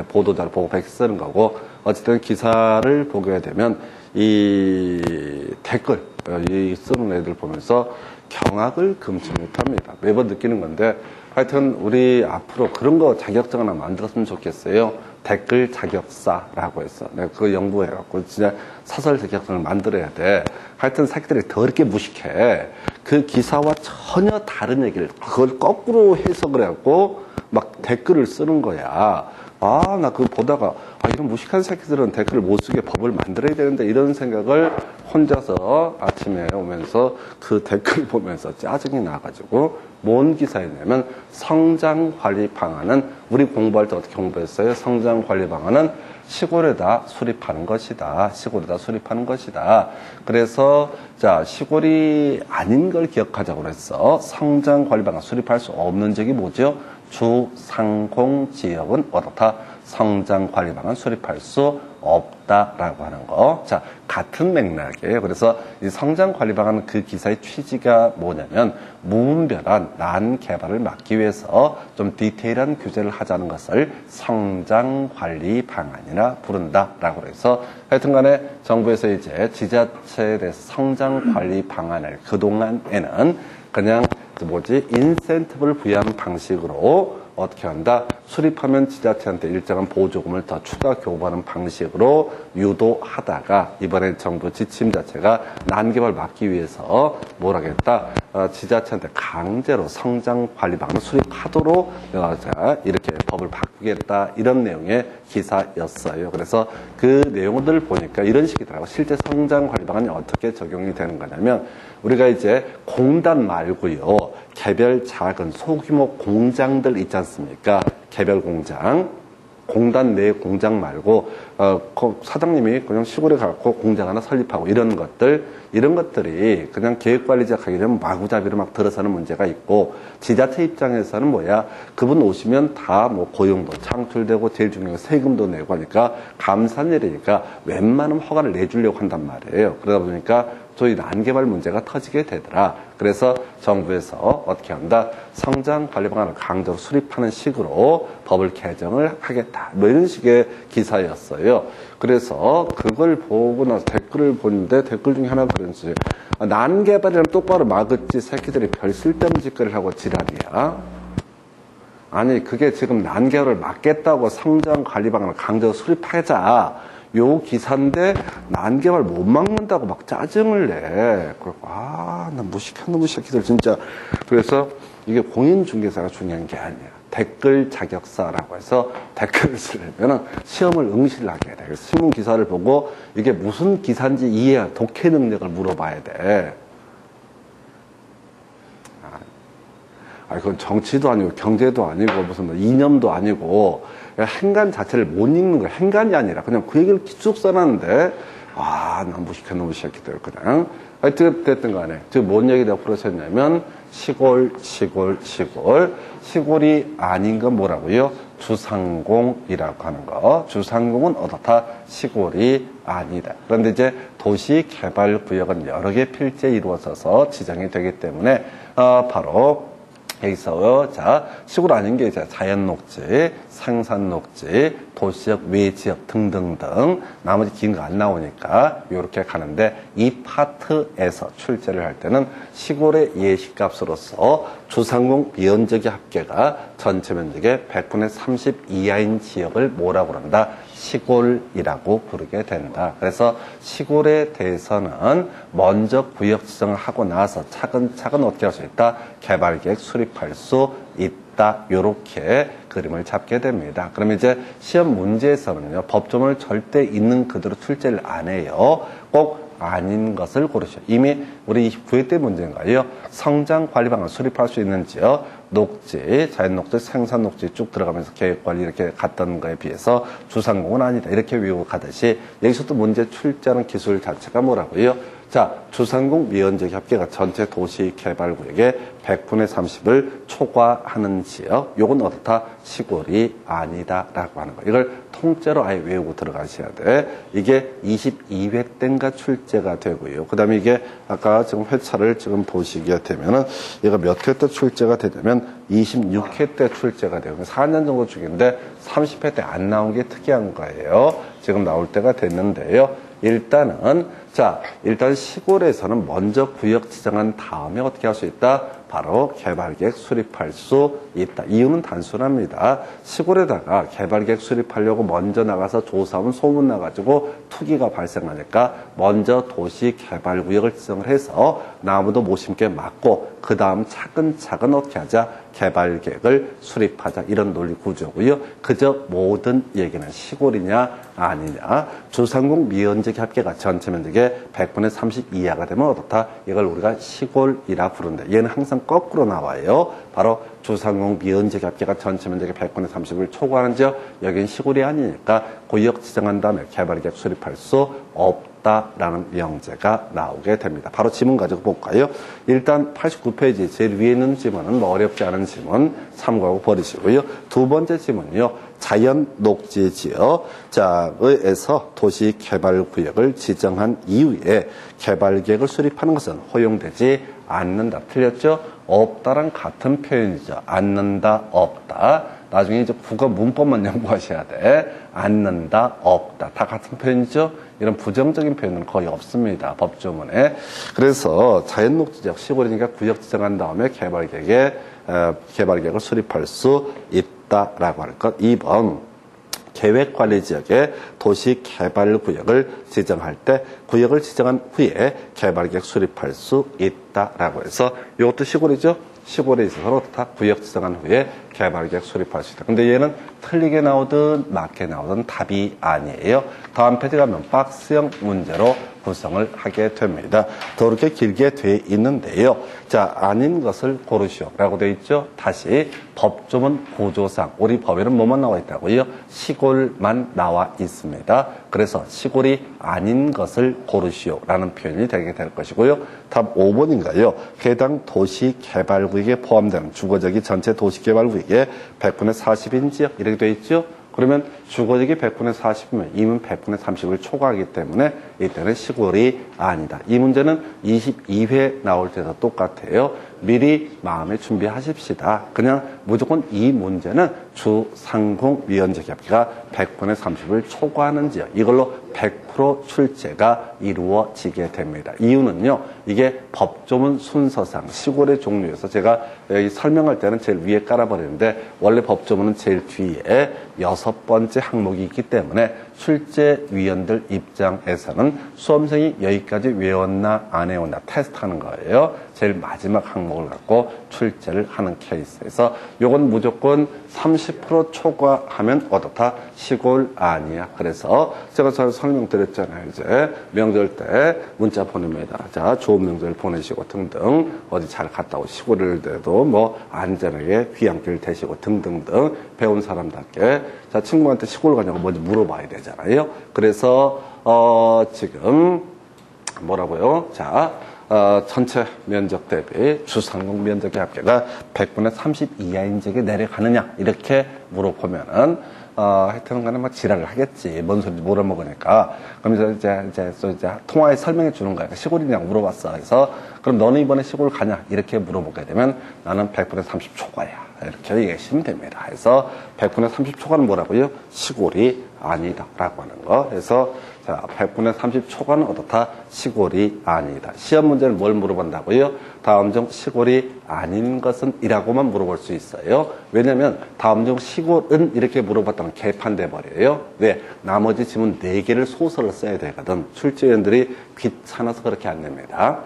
보도자를 보고 그렇게 쓰는 거고 어쨌든 기사를 보게 되면 이 댓글 이 쓰는 애들 보면서 경악을 금치 못합니다. 매번 느끼는 건데 하여튼 우리 앞으로 그런 거 자격증 하나 만들었으면 좋겠어요. 댓글 자격사라고 해서 내가 그거 연구해갖고 진짜 사설 자격증을 만들어야 돼. 하여튼 새끼들이 더럽게 무식해. 그 기사와 전혀 다른 얘기를 그걸 거꾸로 해석을 해갖고 막 댓글을 쓰는 거야. 나 그거 보다가 이런 무식한 새끼들은 댓글을 못 쓰게 법을 만들어야 되는데 이런 생각을 혼자서 아침에 오면서 그 댓글 보면서 짜증이 나가지고 뭔 기사였냐면 성장관리 방안은 우리 공부할 때 어떻게 공부했어요? 성장관리 방안은 시골에다 수립하는 것이다. 시골에다 수립하는 것이다. 그래서 자 시골이 아닌 걸 기억하자고 그랬어. 성장관리 방안 수립할 수 없는 지역이 뭐죠? 주상공 지역은 어떻다? 성장관리 방안 수립할 수 없다라고 하는 거. 자, 같은 맥락이에요. 그래서 이 성장관리 방안 그 기사의 취지가 뭐냐면 무분별한 난 개발을 막기 위해서 좀 디테일한 규제를 하자는 것을 성장관리 방안이라 부른다라고 해서 하여튼간에 정부에서 이제 지자체에 대해서 성장관리 방안을 그동안에는 그냥 인센티브를 부여하는 방식으로 어떻게 한다? 수립하면 지자체한테 일정한 보조금을 더 추가 교부하는 방식으로 유도하다가 이번에 정부 지침 자체가 난개발 막기 위해서 뭐라겠다? 지자체한테 강제로 성장관리방안을 수립하도록 이렇게 법을 바꾸겠다 이런 내용의 기사였어요. 그래서 그 내용들 보니까 이런 식이더라고요. 실제 성장관리방안이 어떻게 적용이 되는 거냐면 우리가 이제 공단 말고요. 개별 작은 소규모 공장들 있지 않습니까? 개별 공장. 공단 내 공장 말고 사장님이 그냥 시골에 가고 공장 하나 설립하고 이런 것들이 그냥 계획관리자 가기 전에 마구잡이로 막 들어서는 문제가 있고 지자체 입장에서는 뭐야 그분 오시면 다 뭐 고용도 창출되고 제일 중요한 건 세금도 내고 하니까 감사한 일이니까 웬만하면 허가를 내주려고 한단 말이에요. 그러다 보니까 저희 난개발 문제가 터지게 되더라. 그래서 정부에서 어떻게 한다? 성장관리 방안을 강제로 수립하는 식으로 법을 개정을 하겠다. 뭐 이런 식의 기사였어요. 그래서 그걸 보고 나서 댓글을 보는데 댓글 중에 하나가 그런지 난개발이랑 똑바로 막았지 새끼들이 별 쓸데없는 짓거리를 하고 지랄이야. 아니 그게 지금 난개발을 막겠다고 성장관리 방안을 강제로 수립하자. 요 기사인데 난개발 못 막는다고 막 짜증을 내. 나 무식한 놈의 새끼들 진짜. 그래서 이게 공인중개사가 중요한 게 아니야. 댓글 자격사라고 해서 댓글을 쓰려면 시험을 응시를 하게 돼. 그래서 신문 기사를 보고 이게 무슨 기사인지 이해해. 독해 능력을 물어봐야 돼. 그건 정치도 아니고 경제도 아니고 무슨 뭐 이념도 아니고 행간 자체를 못 읽는 거야. 행간이 아니라 그냥 그 얘기를 쭉 써놨는데 난 무식한 놈의 새끼들 그냥 하여튼 됐든 간에 지금 뭔 얘기를 앞으로 했냐면 시골이 아닌 건 뭐라고요? 주상공이라고 하는 거. 주상공은 어떻다? 시골이 아니다. 그런데 이제 도시개발구역은 여러 개 필지에 이루어져서 지정이 되기 때문에 바로 여기서 시골 아닌 게 이제 자연녹지, 생산녹지, 도시적, 외지역 등등등 나머지 긴 거 안 나오니까 이렇게 가는데 이 파트에서 출제를 할 때는 시골의 예시값으로서 주상공 면적의 합계가 전체 면적의 100분의 30 이하인 지역을 뭐라고 그런다? 시골이라고 부르게 된다. 그래서 시골에 대해서는 먼저 구역 지정을 하고 나서 차근차근 어떻게 할 수 있다? 개발계획 수립할 수 있다. 요렇게 그림을 잡게 됩니다. 그러면 이제 시험 문제에서는요, 법조문을 절대 있는 그대로 출제를 안 해요. 꼭 아닌 것을 고르셔. 이미 우리 9회 때 문제인가요? 성장관리 방안 수립할 수 있는지요? 녹지, 자연녹지, 생산녹지 쭉 들어가면서 계획관리 이렇게 갔던 거에 비해서 주상공은 아니다. 이렇게 외우고 가듯이 여기서 또 문제 출제하는 기술 자체가 뭐라고요? 주상공 면적 합계가 전체 도시개발구역의 100분의 30을 초과하는 지역. 요건 어떻다? 시골이 아니다라고 하는 거. 이걸 통째로 아예 외우고 들어가셔야 돼. 이게 22회 때인가 출제가 되고요. 그 다음에 이게 아까 지금 회차를 지금 보시게 되면은 얘가 몇 회 때 출제가 되냐면 26회 때 출제가 되고 4년 정도 중인데 30회 때 안 나온 게 특이한 거예요. 지금 나올 때가 됐는데요. 일단 시골에서는 먼저 구역 지정한 다음에 어떻게 할 수 있다? 바로 개발계획 수립할 수 있다. 이유는 단순합니다. 시골에다가 개발계획 수립하려고 먼저 나가서 조사하면 소문 나가지고 투기가 발생하니까 먼저 도시개발구역을 지정을 해서 나무도 못 심게 막고 그 다음 차근차근 어떻게 하자? 개발계획을 수립하자. 이런 논리 구조고요. 그저 모든 얘기는 시골이냐 아니냐. 주상공 미연적 합계가 전체 면적의 100분의 30 이하가 되면 어떻다? 이걸 우리가 시골이라 부른다. 얘는 항상 거꾸로 나와요. 바로 주상공 미연적 합계가 전체 면적의 100분의 30을 초과하는 지역, 여기는 시골이 아니니까 구역 지정한 다음에 개발계획 수립할 수 없다라는 명제가 나오게 됩니다. 바로 지문 가지고 볼까요? 일단 89페이지 제일 위에 있는 지문은 뭐 어렵지 않은 지문 참고하고 버리시고요. 두 번째 지문은요. 자연 녹지 지역 의에서 도시개발구역을 지정한 이후에 개발계획을 수립하는 것은 허용되지 않는다. 틀렸죠? 없다랑 같은 표현이죠. 않는다, 없다. 나중에 이제 국어 문법만 연구하셔야 돼. 않는다, 없다. 다 같은 표현이죠? 이런 부정적인 표현은 거의 없습니다. 법조문에. 그래서 자연녹지지역 시골이니까 구역 지정한 다음에 개발계획을 수립할 수 있다라고 할 것. 2번. 계획관리지역에 도시개발구역을 지정할 때 구역을 지정한 후에 개발계획 수립할 수 있다라고 해서 이것도 시골이죠? 시골에 있어서 다 구역 지정한 후에 개발계획 수립할 수 있다. 근데 얘는 틀리게 나오든 맞게 나오든 답이 아니에요. 다음 페이지 가면 박스형 문제로 구성을 하게 됩니다. 더 이렇게 길게 돼 있는데요. 자, 아닌 것을 고르시오 라고 돼 있죠. 다시 법조문 구조상 우리 법에는 뭐만 나와 있다고요? 시골만 나와 있습니다. 그래서 시골이 아닌 것을 고르시오 라는 표현이 되게 될 것이고요. 답 5번인가요? 해당 도시개발구역에 포함되는 주거지역이 전체 도시개발구역의 100분의 40인 지역 이렇게 돼 있죠. 그러면 주거지역이 100분의 40이면 이문 100분의 30을 초과하기 때문에 이때는 시골이 아니다. 이 문제는 22회 나올 때도 똑같아요. 미리 마음에 준비하십시다. 그냥 무조건 이 문제는 주상공 미연적 합계가 100분의 30을 초과하는 지역. 이걸로 100% 출제가 이루어지게 됩니다. 이유는요. 이게 법조문 순서상 시골의 종류에서 제가 여기 설명할 때는 제일 위에 깔아버리는데 원래 법조문은 제일 뒤에 6번째 항목이 있기 때문에 출제위원들 입장에서는 수험생이 여기까지 외웠나 안 외웠나 테스트하는 거예요. 제일 마지막 항목을 갖고 출제를 하는 케이스에서 요건 무조건 30% 초과하면 어떻다? 시골 아니야. 그래서 제가 잘 설명드렸잖아요. 이제 명절 때 문자 보냅니다. 자, 좋은 명절 보내시고 등등 어디 잘 갔다 오고 시골일 때도 뭐 안전하게 귀향길 되시고 등등등 배운 사람답게 자 친구한테 시골 가냐고 먼저 물어봐야 되잖아요. 그래서 지금 뭐라고요? 자 전체 면적 대비 주상공 면적의 합계가 100분의 30 이하인 지역에 내려가느냐 이렇게 물어보면은 하여튼 간에 막 지랄을 하겠지. 뭔 소리인지 몰아먹으니까. 그럼 이제 통화에 설명해 주는 거야. 시골이냐고 물어봤어. 그래서 그럼 너는 이번에 시골 가냐? 이렇게 물어보게 되면 나는 100분의 30 초과야. 이렇게 얘기하시면 됩니다. 그래서 100분의 30 초과는 뭐라고요? 시골이 아니다. 라고 하는 거. 그래서 자, 100분의 30 초과는 어떻다? 시골이 아니다. 시험 문제는 뭘 물어본다고요? 다음 중 시골이 아닌 것은 이라고만 물어볼 수 있어요. 왜냐면 다음 중 시골은 이렇게 물어봤다면 개판돼 버려요. 왜? 나머지 지문 4개를 소설을 써야 되거든. 출제위원들이 귀찮아서 그렇게 안 냅니다.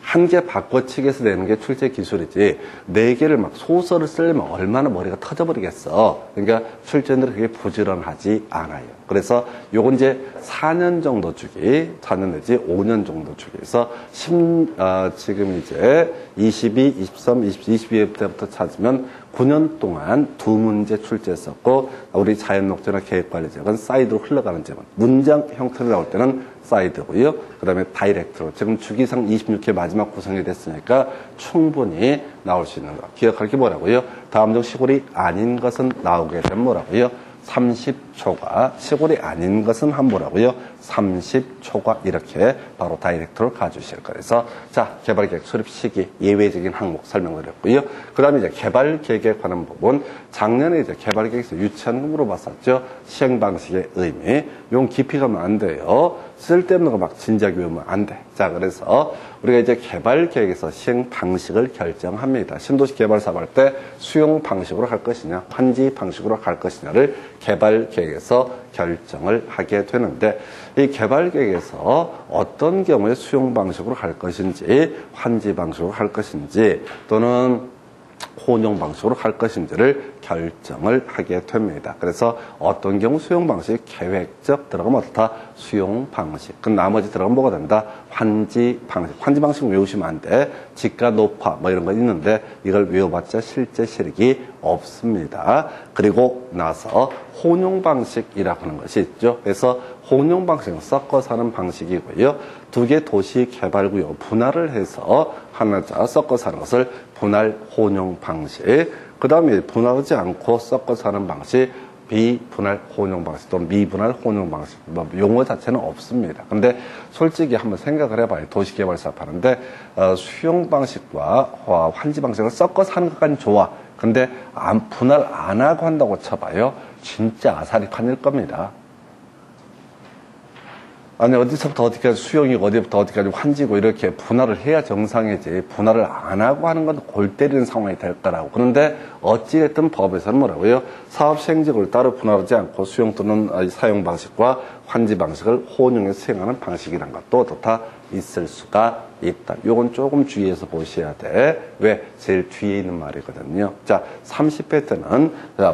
한 개 바꿔치기해서 내는 게 출제 기술이지 4개를 막 소설을 쓰려면 얼마나 머리가 터져버리겠어. 그러니까 출제인들은 그게 부지런하지 않아요. 그래서 요건 이제 4년 정도 주기, 4년 내지 5년 정도 주기. 그래서 지금 이제 22, 23, 22회 때부터 찾으면 9년 동안 2문제 출제했었고 우리 자연녹지나 계획관리지역은 사이드로 흘러가는 지역은 문장 형태로 나올 때는 사이드고요. 그 다음에 다이렉트로 지금 주기상 26회 마지막 구성이 됐으니까 충분히 나올 수 있는 거. 기억할 게 뭐라고요? 다음 중 시골이 아닌 것은 나오게 되면 뭐라고요? 30 30초가, 시골이 아닌 것은 함부라고요. 30초가 이렇게 바로 다이렉트로 가주실 거예요. 그래서 자, 개발계획 수립 시기 예외적인 항목 설명드렸고요. 그 다음에 이제 개발계획에 관한 부분, 작년에 이제 개발계획에서 유치한 거 물어봤었죠. 시행 방식의 의미. 용 깊이 가면 안 돼요. 쓸데없는 거 막 진지하게 외우면 안 돼. 자, 그래서 우리가 이제 개발계획에서 시행 방식을 결정합니다. 신도시 개발 사업할 때 수용 방식으로 할 것이냐, 환지 방식으로 할 것이냐를 개발계획에서 결정을 하게 되는데, 이 개발계획에서 어떤 경우에 수용 방식으로 할 것인지, 환지 방식으로 할 것인지, 또는 혼용 방식으로 할 것인지를 결정을 하게 됩니다. 그래서 어떤 경우 수용 방식, 계획적 들어가면 어떻다? 수용 방식. 그럼 나머지 들어가면 뭐가 된다? 환지 방식. 환지 방식 외우시면 안 돼. 지가 높아 뭐 이런 거 있는데 이걸 외워봤자 실제 실익이 없습니다. 그리고 나서 혼용 방식이라고 하는 것이 있죠. 그래서 혼용 방식은 섞어서 하는 방식이고요. 두 개 도시 개발구역 분할을 해서 하나 섞어서 하는 것을 분할 혼용 방식. 그 다음에 분할하지 않고 섞어서 하는 방식, 비분할 혼용 방식 또는 미분할 혼용 방식. 뭐 용어 자체는 없습니다. 근데 솔직히 한번 생각을 해봐요. 도시개발 사업 하는데 수용 방식과 환지 방식을 섞어서 하는 것까지는 좋아. 근데 분할 안 하고 한다고 쳐봐요. 진짜 아사리 판일 겁니다. 아니, 어디서부터 어디까지 수용이고 어디부터 어디까지 환지고 이렇게 분할을 해야 정상이지. 분할을 안 하고 하는 건 골 때리는 상황이 될 거라고. 그런데 어찌됐든 법에서는 뭐라고요? 사업 시행지구를 따로 분할하지 않고 수용 또는 사용 방식과 환지 방식을 혼용해서 수행하는 방식이란 것도 어떻다? 있을 수가 있다. 요건 조금 주의해서 보셔야 돼. 왜? 제일 뒤에 있는 말이거든요. 자, 30회 때는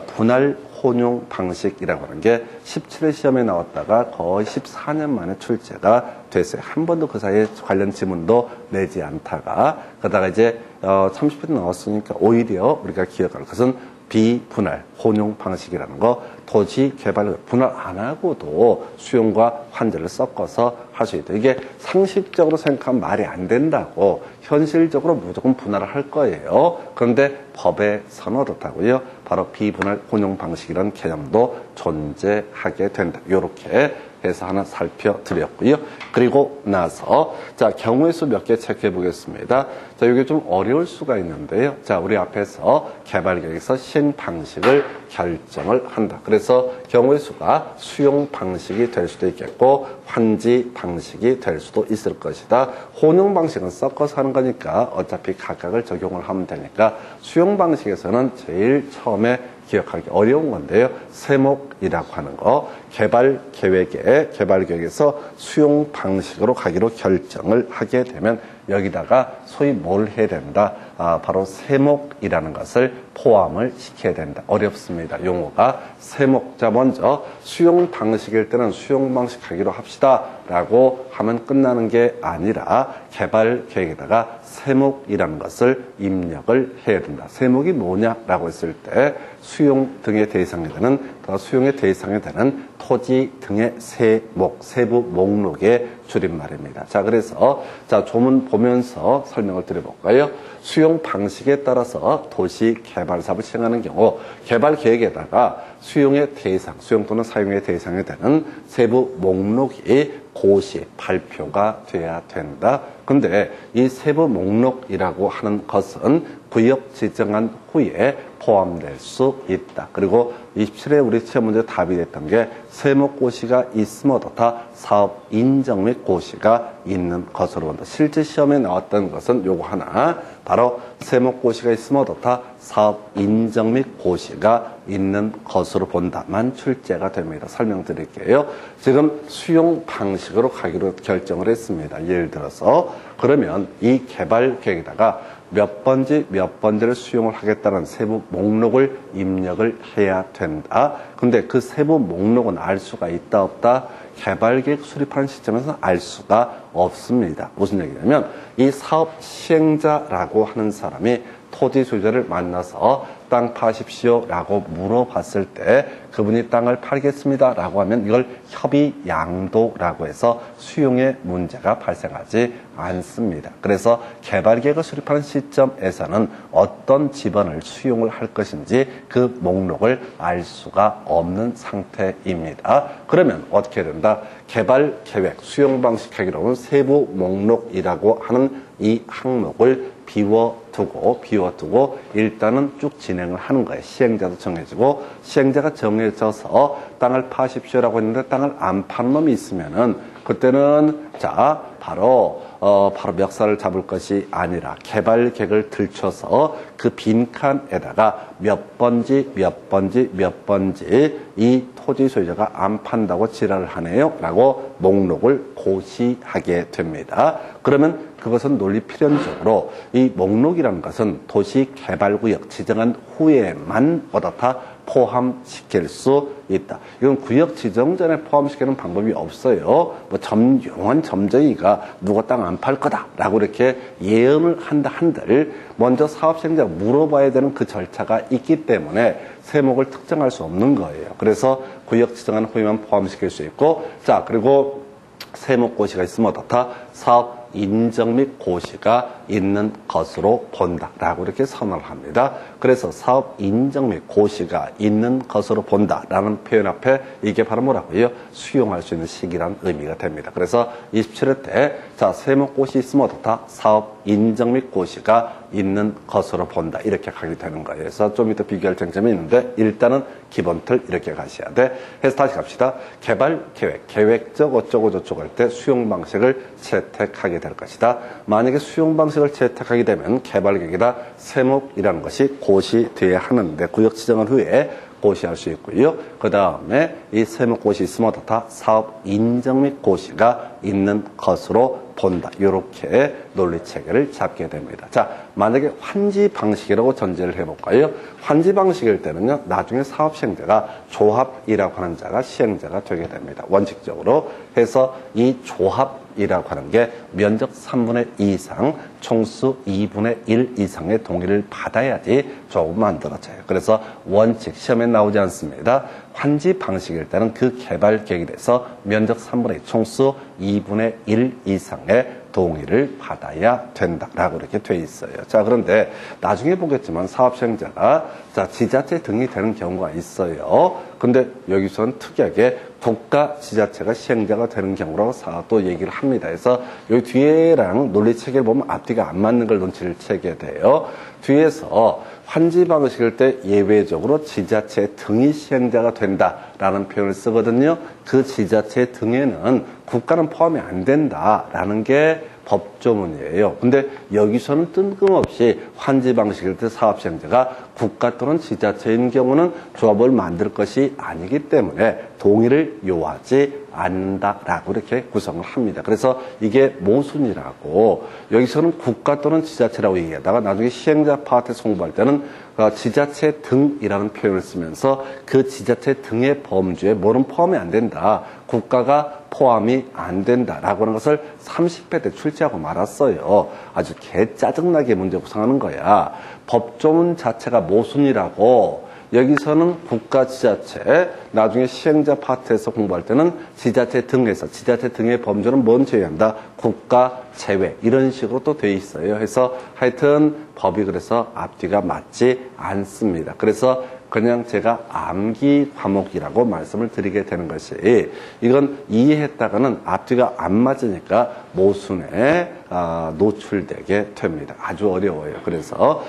분할 혼용 방식이라고 하는 게 17회 시험에 나왔다가 거의 14년 만에 출제가 됐어요. 한 번도 그 사이에 관련 지문도 내지 않다가, 그러다가 이제 30회 때 나왔으니까 오히려 우리가 기억할 것은 비분할 혼용 방식이라는 거, 토지 개발 분할 안 하고도 수용과 환지를 섞어서 할 수 있다. 이게 상식적으로 생각하면 말이 안 된다고. 현실적으로 무조건 분할을 할 거예요. 그런데 법에서는 어떻다고요? 바로 비분할 혼용 방식이라는 개념도 존재하게 된다. 이렇게 해서 하나 살펴드렸고요. 그리고 나서 자, 경우의 수 몇 개 체크해 보겠습니다. 자, 이게 좀 어려울 수가 있는데요. 자, 우리 앞에서 개발계획에서 시행 방식을 결정을 한다. 그래서 경우의 수가 수용 방식이 될 수도 있겠고 환지 방식이 될 수도 있을 것이다. 혼용 방식은 섞어서 하는 거니까 어차피 각각을 적용을 하면 되니까 수용 방식에서는 제일 처음에 기억하기 어려운 건데요. 세목이라고 하는 거, 개발계획에서 수용 방식으로 가기로 결정을 하게 되면 여기다가 소위 뭘 해야 된다? 바로 세목이라는 것을 포함을 시켜야 된다. 어렵습니다. 용어가 세목. 자, 먼저 수용 방식일 때는 수용 방식 하기로 합시다 라고 하면 끝나는 게 아니라 개발계획에다가 세목이라는 것을 입력을 해야 된다. 세목이 뭐냐라고 했을 때 수용 등의 대상이 되는, 수용의 대상이 되는 토지 등의 세목, 세부 목록의 줄임말입니다. 자, 그래서 자, 조문 보면서 설명을 드려볼까요? 수용 방식에 따라서 도시 개발 사업을 시행하는 경우 개발 계획에다가 수용의 대상, 수용 또는 사용의 대상이 되는 세부 목록이 고시 발표가 돼야 된다. 근데 이 세부 목록이라고 하는 것은 구역 지정한 후에 포함될 수 있다. 그리고 27회 우리 시험 문제 답이 됐던 게 세목 고시가 있으면 어떻다? 사업 인정 및 고시가 있는 것으로 본다. 실제 시험에 나왔던 것은 요거 하나, 바로 세목 고시가 있으면 어떻다? 사업 인정 및 고시가 있는 것으로 본다만 출제가 됩니다. 설명드릴게요. 지금 수용 방식으로 가기로 결정을 했습니다. 예를 들어서 그러면 이 개발 계획에다가 몇 번지를 수용을 하겠다는 세부 목록을 입력을 해야 된다. 근데 그 세부 목록은 알 수가 있다 없다? 개발계획 수립하는 시점에서는 알 수가 없습니다. 무슨 얘기냐면 이 사업 시행자라고 하는 사람이 토지 소유자를 만나서 땅 파십시오 라고 물어봤을 때 그분이 땅을 팔겠습니다 라고 하면 이걸 협의 양도라고 해서 수용의 문제가 발생하지 않습니다. 그래서 개발계획을 수립하는 시점에서는 어떤 지번을 수용을 할 것인지 그 목록을 알 수가 없는 상태입니다. 그러면 어떻게 된다? 개발계획 수용방식 하기로는 세부 목록이라고 하는 이 항목을 비워두고 일단은 쭉 진행을 하는 거예요. 시행자도 정해지고 시행자가 정해져서 땅을 파십시오라고 했는데 땅을 안 파는 놈이 있으면은 그때는 자 바로 멱살을 잡을 것이 아니라 개발계획을 들춰서 그 빈칸에다가 몇 번지 이 토지 소유자가 안 판다고 지랄을 하네요 라고 목록을 고시하게 됩니다. 그러면 그것은 논리 필연적으로 이 목록이라는 것은 도시개발구역 지정한 후에만 어떻다 포함시킬 수 있다. 이건 구역 지정 전에 포함시키는 방법이 없어요. 뭐 용한 점쟁이가 누가 땅 안 팔 거다라고 이렇게 예언을 한다 한들 먼저 사업시행자가 물어봐야 되는 그 절차가 있기 때문에 세목을 특정할 수 없는 거예요. 그래서 구역 지정한 후에만 포함시킬 수 있고 자 그리고 세목 고시가 있으면 어떻다? 사업 인정 및 고시가 있는 것으로 본다라고 이렇게 선언을 합니다. 그래서 사업 인정 및 고시가 있는 것으로 본다라는 표현 앞에 이게 바로 뭐라고요? 수용할 수 있는 시기란 의미가 됩니다. 그래서 27회 때 자 세목 고시 있으면 어떻다? 사업 인정 및 고시가 있는 것으로 본다 이렇게 가게 되는 거예요. 그래서 좀 이따 비교할 쟁점이 있는데 일단은 기본 틀 이렇게 가셔야 돼. 해서 다시 갑시다. 개발 계획, 계획적 어쩌고 저쩌고 할 때 수용 방식을 채택하게 될 것이다. 만약에 수용 방식을 채택하게 되면 개발 계획이다 세목이라는 것이 고시돼야 하는데 구역 지정한 후에 고시할 수 있고요. 그 다음에 이 세목 고시 있으면 어떻다? 사업 인정 및 고시가 있는 것으로 본다. 이렇게 논리 체계를 잡게 됩니다. 자, 만약에 환지 방식이라고 전제를 해볼까요? 환지 방식일 때는요, 나중에 사업 시행자가 조합이라고 하는 자가 시행자가 되게 됩니다. 원칙적으로 해서 이 조합이라고 하는 게 면적 3분의 2 이상, 총수 2분의 1 이상의 동의를 받아야지 조합이 만들어져요. 그래서 원칙, 시험에 나오지 않습니다. 환지 방식일 때는 그 개발 계획에 대해서 면적 3분의 2, 총수 2분의 1 이상의 동의를 받아야 된다라고 이렇게 돼 있어요. 자, 그런데 나중에 보겠지만 사업 시행자가 자, 지자체 등이 되는 경우가 있어요. 근데 여기서는 특이하게 국가 지자체가 시행자가 되는 경우라고 또 얘기를 합니다. 그래서 여기 뒤에랑 논리 체계를 보면 앞뒤가 안 맞는 걸 눈치를 채게 돼요. 뒤에서 환지 방식일 때 예외적으로 지자체 등이 시행자가 된다라는 표현을 쓰거든요. 그 지자체 등에는 국가는 포함이 안 된다라는 게 법조문이에요. 근데 여기서는 뜬금없이 환지 방식일 때 사업 시행자가 국가 또는 지자체인 경우는 조합을 만들 것이 아니기 때문에 동의를 요하지 않는다라고 이렇게 구성을 합니다. 그래서 이게 모순이라고 여기서는 국가 또는 지자체라고 얘기하다가 나중에 시행자 파트에서 공부할 때는 지자체 등이라는 표현을 쓰면서 그 지자체 등의 범주에 뭐는 포함이 안 된다. 국가가 포함이 안 된다라고 하는 것을 30회 때 출제하고 말았어요. 아주 개 짜증나게 문제 구성하는 거야. 법조문 자체가 모순이라고 여기서는 국가 지자체, 나중에 시행자 파트에서 공부할 때는 지자체 등에서 지자체 등의 범주는 뭔 제외한다? 국가 제외 이런 식으로 또 돼 있어요. 그래서 하여튼 법이 그래서 앞뒤가 맞지 않습니다. 그래서 그냥 제가 암기 과목이라고 말씀을 드리게 되는 것이 이건 이해했다가는 앞뒤가 안 맞으니까 모순에 노출되게 됩니다. 아주 어려워요. 그래서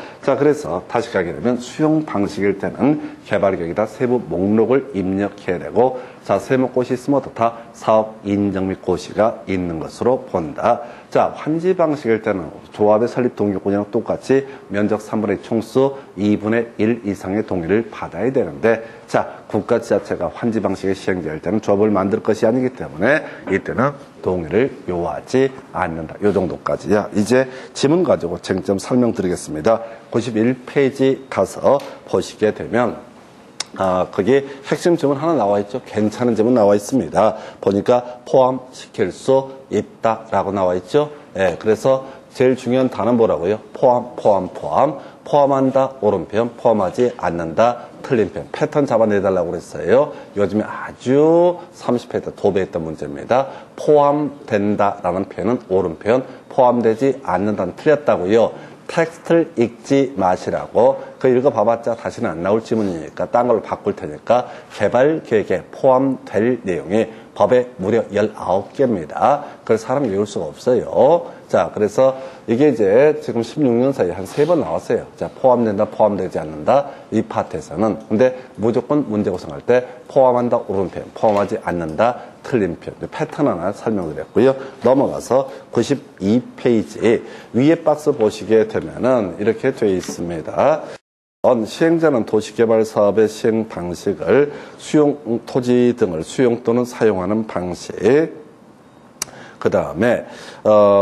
다시 가게 되면 수용 방식일 때는 개발계획에다 세부 목록을 입력해야 되고 자, 세목 고시 있으면 어떻다? 사업 인정 및 고시가 있는 것으로 본다. 자, 환지 방식일 때는 조합의 설립 동의 요건이랑 똑같이 면적 3분의 2 총수 2분의 1 이상의 동의를 받아야 되는데 자, 국가 지자체가 환지 방식의 시행자일 때는 조합을 만들 것이 아니기 때문에 이때는 동의를 요하지 않는다. 요 정도까지야. 이제 지문 가지고 쟁점 설명드리겠습니다. 91페이지 가서 보시게 되면 거기 핵심 지문 하나 나와 있죠. 괜찮은 지문 나와 있습니다. 보니까 포함시킬 수 있다라고 나와 있죠. 예, 그래서 제일 중요한 단어 뭐라고요? 포함한다, 옳은 표현, 포함하지 않는다, 틀린 표현. 패턴 잡아내달라고 그랬어요. 요즘에 아주 30회 때 도배했던 문제입니다. 포함된다라는 표현은 옳은 표현, 포함되지 않는다는 틀렸다고요. 텍스트를 읽지 마시라고. 그 읽어봐봤자 다시는 안 나올 지문이니까 딴 걸로 바꿀 테니까 개발 계획에 포함될 내용이 법에 무려 19개입니다. 그래서 사람이 외울 수가 없어요. 자, 그래서 이게 이제 지금 16년 사이에 한 3번 나왔어요. 자, 포함된다, 포함되지 않는다. 이 파트에서는. 근데 무조건 문제 구성할 때 포함한다, 옳은 표현, 포함하지 않는다, 틀린 표현. 패턴 하나 설명드렸고요. 넘어가서 92페이지 위에 박스 보시게 되면은 이렇게 되어 있습니다. 시행자는 도시개발 사업의 시행 방식을 수용, 토지 등을 수용 또는 사용하는 방식, 그 다음에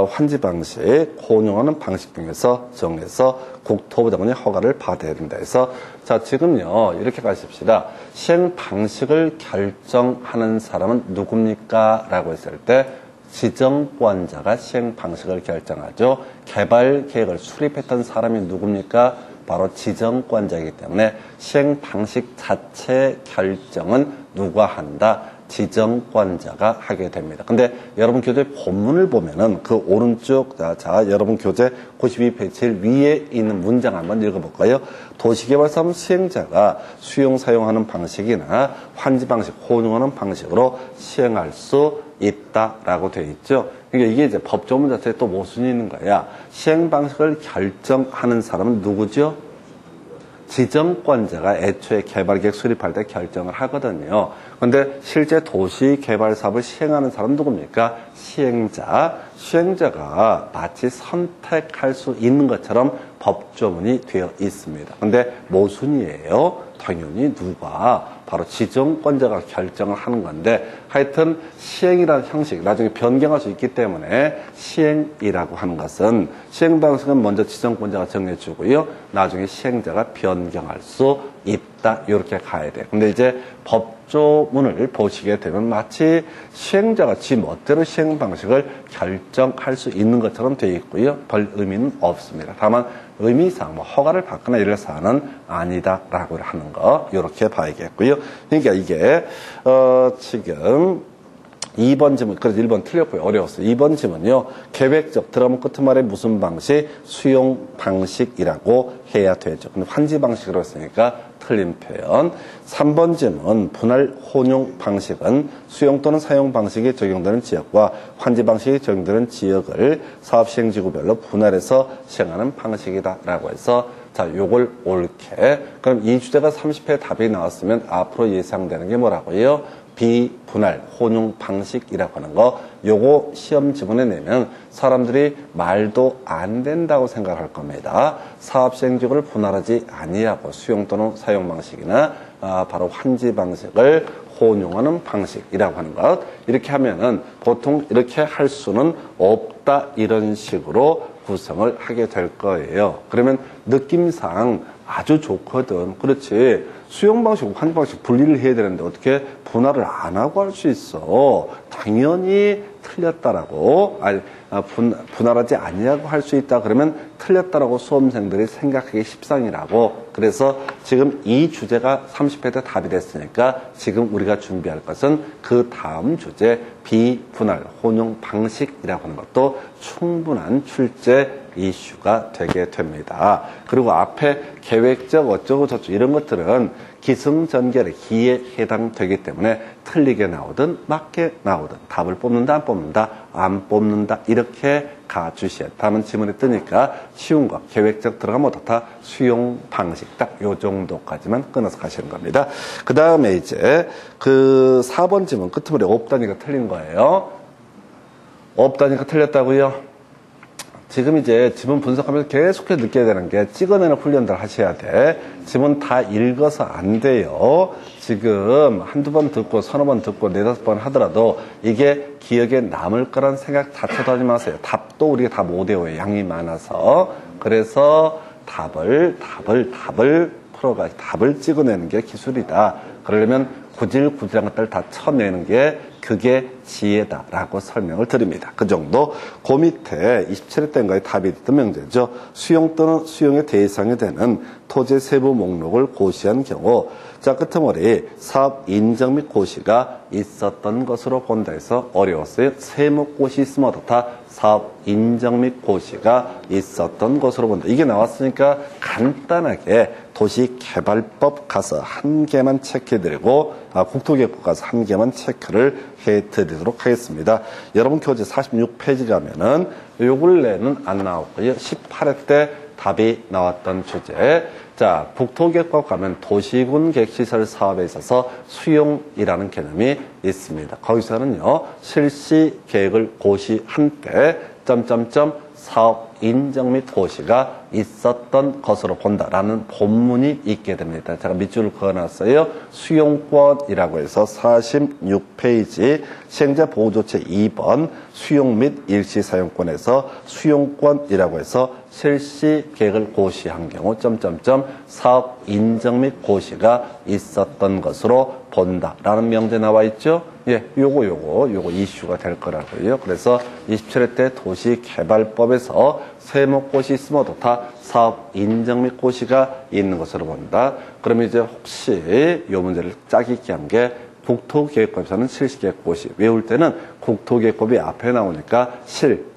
환지 방식, 혼용하는 방식 중에서 정해서 국토부 장관의 허가를 받아야 된다 해서, 자, 지금요 이렇게 가십시다. 시행 방식을 결정하는 사람은 누굽니까? 라고 했을 때 지정권자가 시행 방식을 결정하죠. 개발 계획을 수립했던 사람이 누굽니까? 바로 지정권자이기 때문에 시행 방식 자체 결정은 누가 한다? 지정권자가 하게 됩니다. 근데 여러분 교재 본문을 보면은 그 오른쪽, 자, 여러분 교재 92페이지 제일 위에 있는 문장 한번 읽어볼까요? 도시개발사업 시행자가 수용, 사용하는 방식이나 환지 방식, 혼용하는 방식으로 시행할 수 있다라고 되어 있죠. 그러니까 이게 이제 법조문 자체에 또 모순이 있는 거야. 시행 방식을 결정하는 사람은 누구죠? 지정권자가 애초에 개발계획 수립할 때 결정을 하거든요. 그런데 실제 도시개발 사업을 시행하는 사람은 누굽니까? 시행자. 시행자가 마치 선택할 수 있는 것처럼 법조문이 되어 있습니다. 근데 모순이에요. 당연히 누가? 바로 지정권자가 결정을 하는 건데, 하여튼 시행이라는 형식, 나중에 변경할 수 있기 때문에 시행이라고 하는 것은, 시행 방식은 먼저 지정권자가 정해주고요, 나중에 시행자가 변경할 수 있다, 이렇게 가야 돼요. 근데 이제 법조문을 보시게 되면 마치 시행자가 지 멋대로 시행 방식을 결정할 수 있는 것처럼 되어 있고요, 별 의미는 없습니다. 다만 의미상 뭐 허가를 받거나 이럴 사안은 아니다라고 하는 거, 이렇게 봐야겠고요. 그러니까 이게 지금 2번 지문, 그래서 1번 틀렸고요. 어려웠어요. 2번 지문요, 계획적, 들어가면 끝말에 무슨 방식? 수용 방식이라고 해야 되죠. 근데 환지 방식으로 했으니까 틀린 표현. 3번 지문, 분할 혼용 방식은 수용 또는 사용 방식이 적용되는 지역과 환지 방식이 적용되는 지역을 사업 시행지구별로 분할해서 시행하는 방식이다라고 해서, 자, 요걸 옳게. 그럼 이 주제가 30회 답이 나왔으면 앞으로 예상되는 게 뭐라고요? 비분할 혼용 방식이라고 하는 거, 요거 시험 지문에 내면 사람들이 말도 안 된다고 생각할 겁니다. 사업 시행지구를 분할하지 아니하고 수용 또는 사용 방식이나 바로 환지 방식을 혼용하는 방식이라고 하는 것, 이렇게 하면은 보통 이렇게 할 수는 없다, 이런 식으로 구성을 하게 될 거예요. 그러면 느낌상 아주 좋거든. 그렇지. 수용 방식, 환지 방식 분리를 해야 되는데 어떻게 분할을 안 하고 할 수 있어? 당연히 틀렸다라고, 분할하지 아니하고 할 수 있다 그러면 틀렸다라고 수험생들이 생각하기 십상이라고. 그래서 지금 이 주제가 30회 때 답이 됐으니까 지금 우리가 준비할 것은 그 다음 주제 비분할 혼용 방식이라고 하는 것도 충분한 출제 이슈가 되게 됩니다. 그리고 앞에 계획적 어쩌고 저쩌고 이런 것들은 기승전결의 기에 해당되기 때문에 틀리게 나오든 맞게 나오든 답을 뽑는다 안 뽑는다 안 뽑는다 이렇게 가주셔야. 다음은 지문에 뜨니까 쉬운 거 계획적 들어가면 어떻다? 수용 방식 딱 요 정도까지만 끊어서 가시는 겁니다. 그 다음에 이제 그 4번 지문 끝머리 없다니까 틀린 거예요. 없다니까 틀렸다고요? 지금 이제 지문 분석하면서 계속해서 느껴야 되는 게 찍어내는 훈련들 하셔야 돼. 지문 다 읽어서 안 돼요. 지금 한두 번 듣고 서너 번 듣고 네다섯 번 하더라도 이게 기억에 남을 거란 생각 자체도 하지 마세요. 답도 우리가 다 못 외워요. 양이 많아서. 그래서 답을 풀어가 답을 찍어내는 게 기술이다. 그러려면 구질구질한 것들을 다 쳐내는 게 그게 지혜다라고 설명을 드립니다. 그 정도. 그 밑에 27회 때인가에 답이 있던 명제죠. 수용 또는 수용의 대상이 되는 토지 세부 목록을 고시한 경우, 자, 끄트머리 사업 인정 및 고시가 있었던 것으로 본다 해서 어려웠어요. 세목고시 있으면 어떻다? 사업 인정 및 고시가 있었던 것으로 본다. 이게 나왔으니까 간단하게 도시개발법 가서 한 개만 체크해드리고, 국토개혁법 가서 한 개만 체크를 해드리도록 하겠습니다. 여러분 교재 46페이지 가면은 요 근래는 안 나왔고요. 18회 때 답이 나왔던 주제. 자, 국토개혁법 가면 도시군 객시설 사업에 있어서 수용이라는 개념이 있습니다. 거기서는요, 실시 계획을 고시한 때, 사업 인정 및 고시가 있었던 것으로 본다라는 본문이 있게 됩니다. 제가 밑줄을 그어놨어요. 수용권이라고 해서 46페이지 시행자 보호조치 2번 수용 및 일시사용권에서 수용권이라고 해서 실시 계획을 고시한 경우 사업 인정 및 고시가 있었던 것으로 본다라는 명제 나와 있죠. 예, 요거 이슈가 될 거라고요. 그래서 27회 때 도시개발법에서 세목고시 있으면 어떻다? 사업 인정 및 고시가 있는 것으로 본다. 그러면 이제 혹시 요 문제를 짝 있게 한 게 국토계획법에서는 실시계획고시. 외울 때는 국토계획법이 앞에 나오니까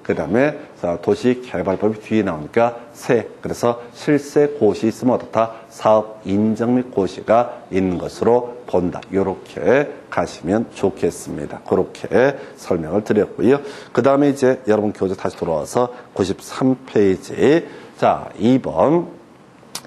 그 다음에 도시개발법이 뒤에 나오니까 그래서 실세고시 있으면 어떻다? 사업 인정 및 고시가 있는 것으로 본다. 요렇게 가시면 좋겠습니다. 그렇게 설명을 드렸고요. 그 다음에 이제 여러분 교재 다시 돌아와서 93페이지. 자, 2번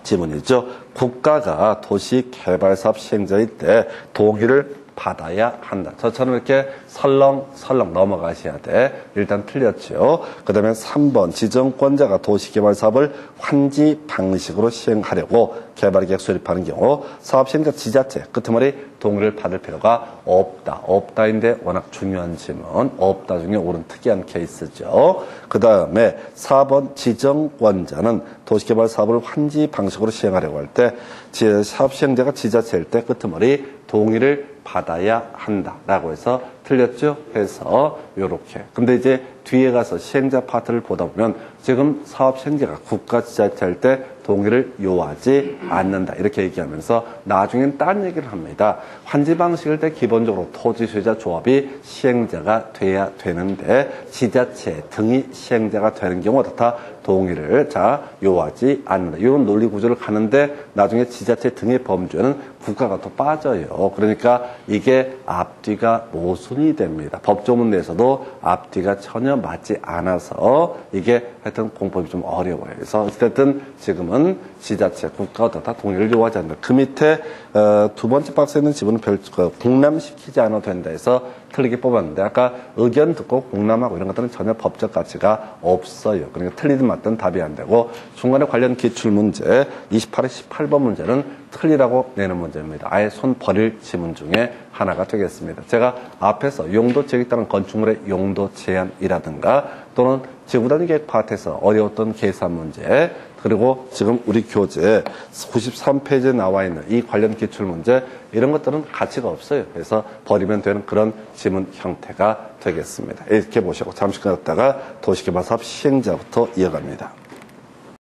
지문이죠. 국가가 도시개발사업 시행자일 때 동의를 받아야 한다. 저처럼 이렇게 설렁설렁 넘어가셔야 돼. 일단 틀렸죠. 그 다음에 3번 지정권자가 도시개발 사업을 환지 방식으로 시행하려고 개발계획 수립하는 경우 사업 시행자 지자체 끄트머리 동의를 받을 필요가 없다인데 워낙 중요한 질문. 없다 중에 옳은 특이한 케이스죠. 그 다음에 4번 지정권자는 도시개발 사업을 환지 방식으로 시행하려고 할 때 사업 시행자가 지자체일 때 끄트머리 동의를 받아야 한다라고 해서 틀렸죠? 해서 요렇게. 근데 이제 뒤에 가서 시행자 파트를 보다 보면 지금 사업 시행자가 국가 지자체 할 때 동의를 요하지 않는다 이렇게 얘기하면서 나중엔 딴 얘기를 합니다. 환지 방식일 때 기본적으로 토지 소유자 조합이 시행자가 돼야 되는데 지자체 등이 시행자가 되는 경우 어떻다? 동의를 요하지 않는다. 이런 논리 구조를 가는데 나중에 지자체 등의 범주에는 국가가 또 빠져요. 그러니까 이게 앞뒤가 모순이 됩니다. 법조문 내에서도 앞뒤가 전혀 맞지 않아서 이게 하여튼 공법이 좀 어려워요. 그래서 어쨌든 지금은 지자체, 국가가 어떻다? 동의를 요하지 않는다. 그 밑에 두 번째 박스에 있는 지분은 공람시키지 않아도 된다 해서 틀리게 뽑았는데 아까 의견 듣고 공람하고 이런 것들은 전혀 법적 가치가 없어요. 그러니까 틀리든 맞든 답이 안 되고 중간에 관련 기출문제 28에 18번 문제는 틀리라고 내는 문제입니다. 아예 손 버릴 지문 중에 하나가 되겠습니다. 제가 앞에서 용도 지역에 따른 건축물의 용도 제한이라든가 또는 지구단위 계획 파트에서 어려웠던 계산 문제 그리고 지금 우리 교재 93페이지에 나와 있는 이 관련 기출문제 이런 것들은 가치가 없어요. 그래서 버리면 되는 그런 지문 형태가 되겠습니다. 이렇게 보시고 잠시 끊었다가 도시개발사업 시행자부터 이어갑니다.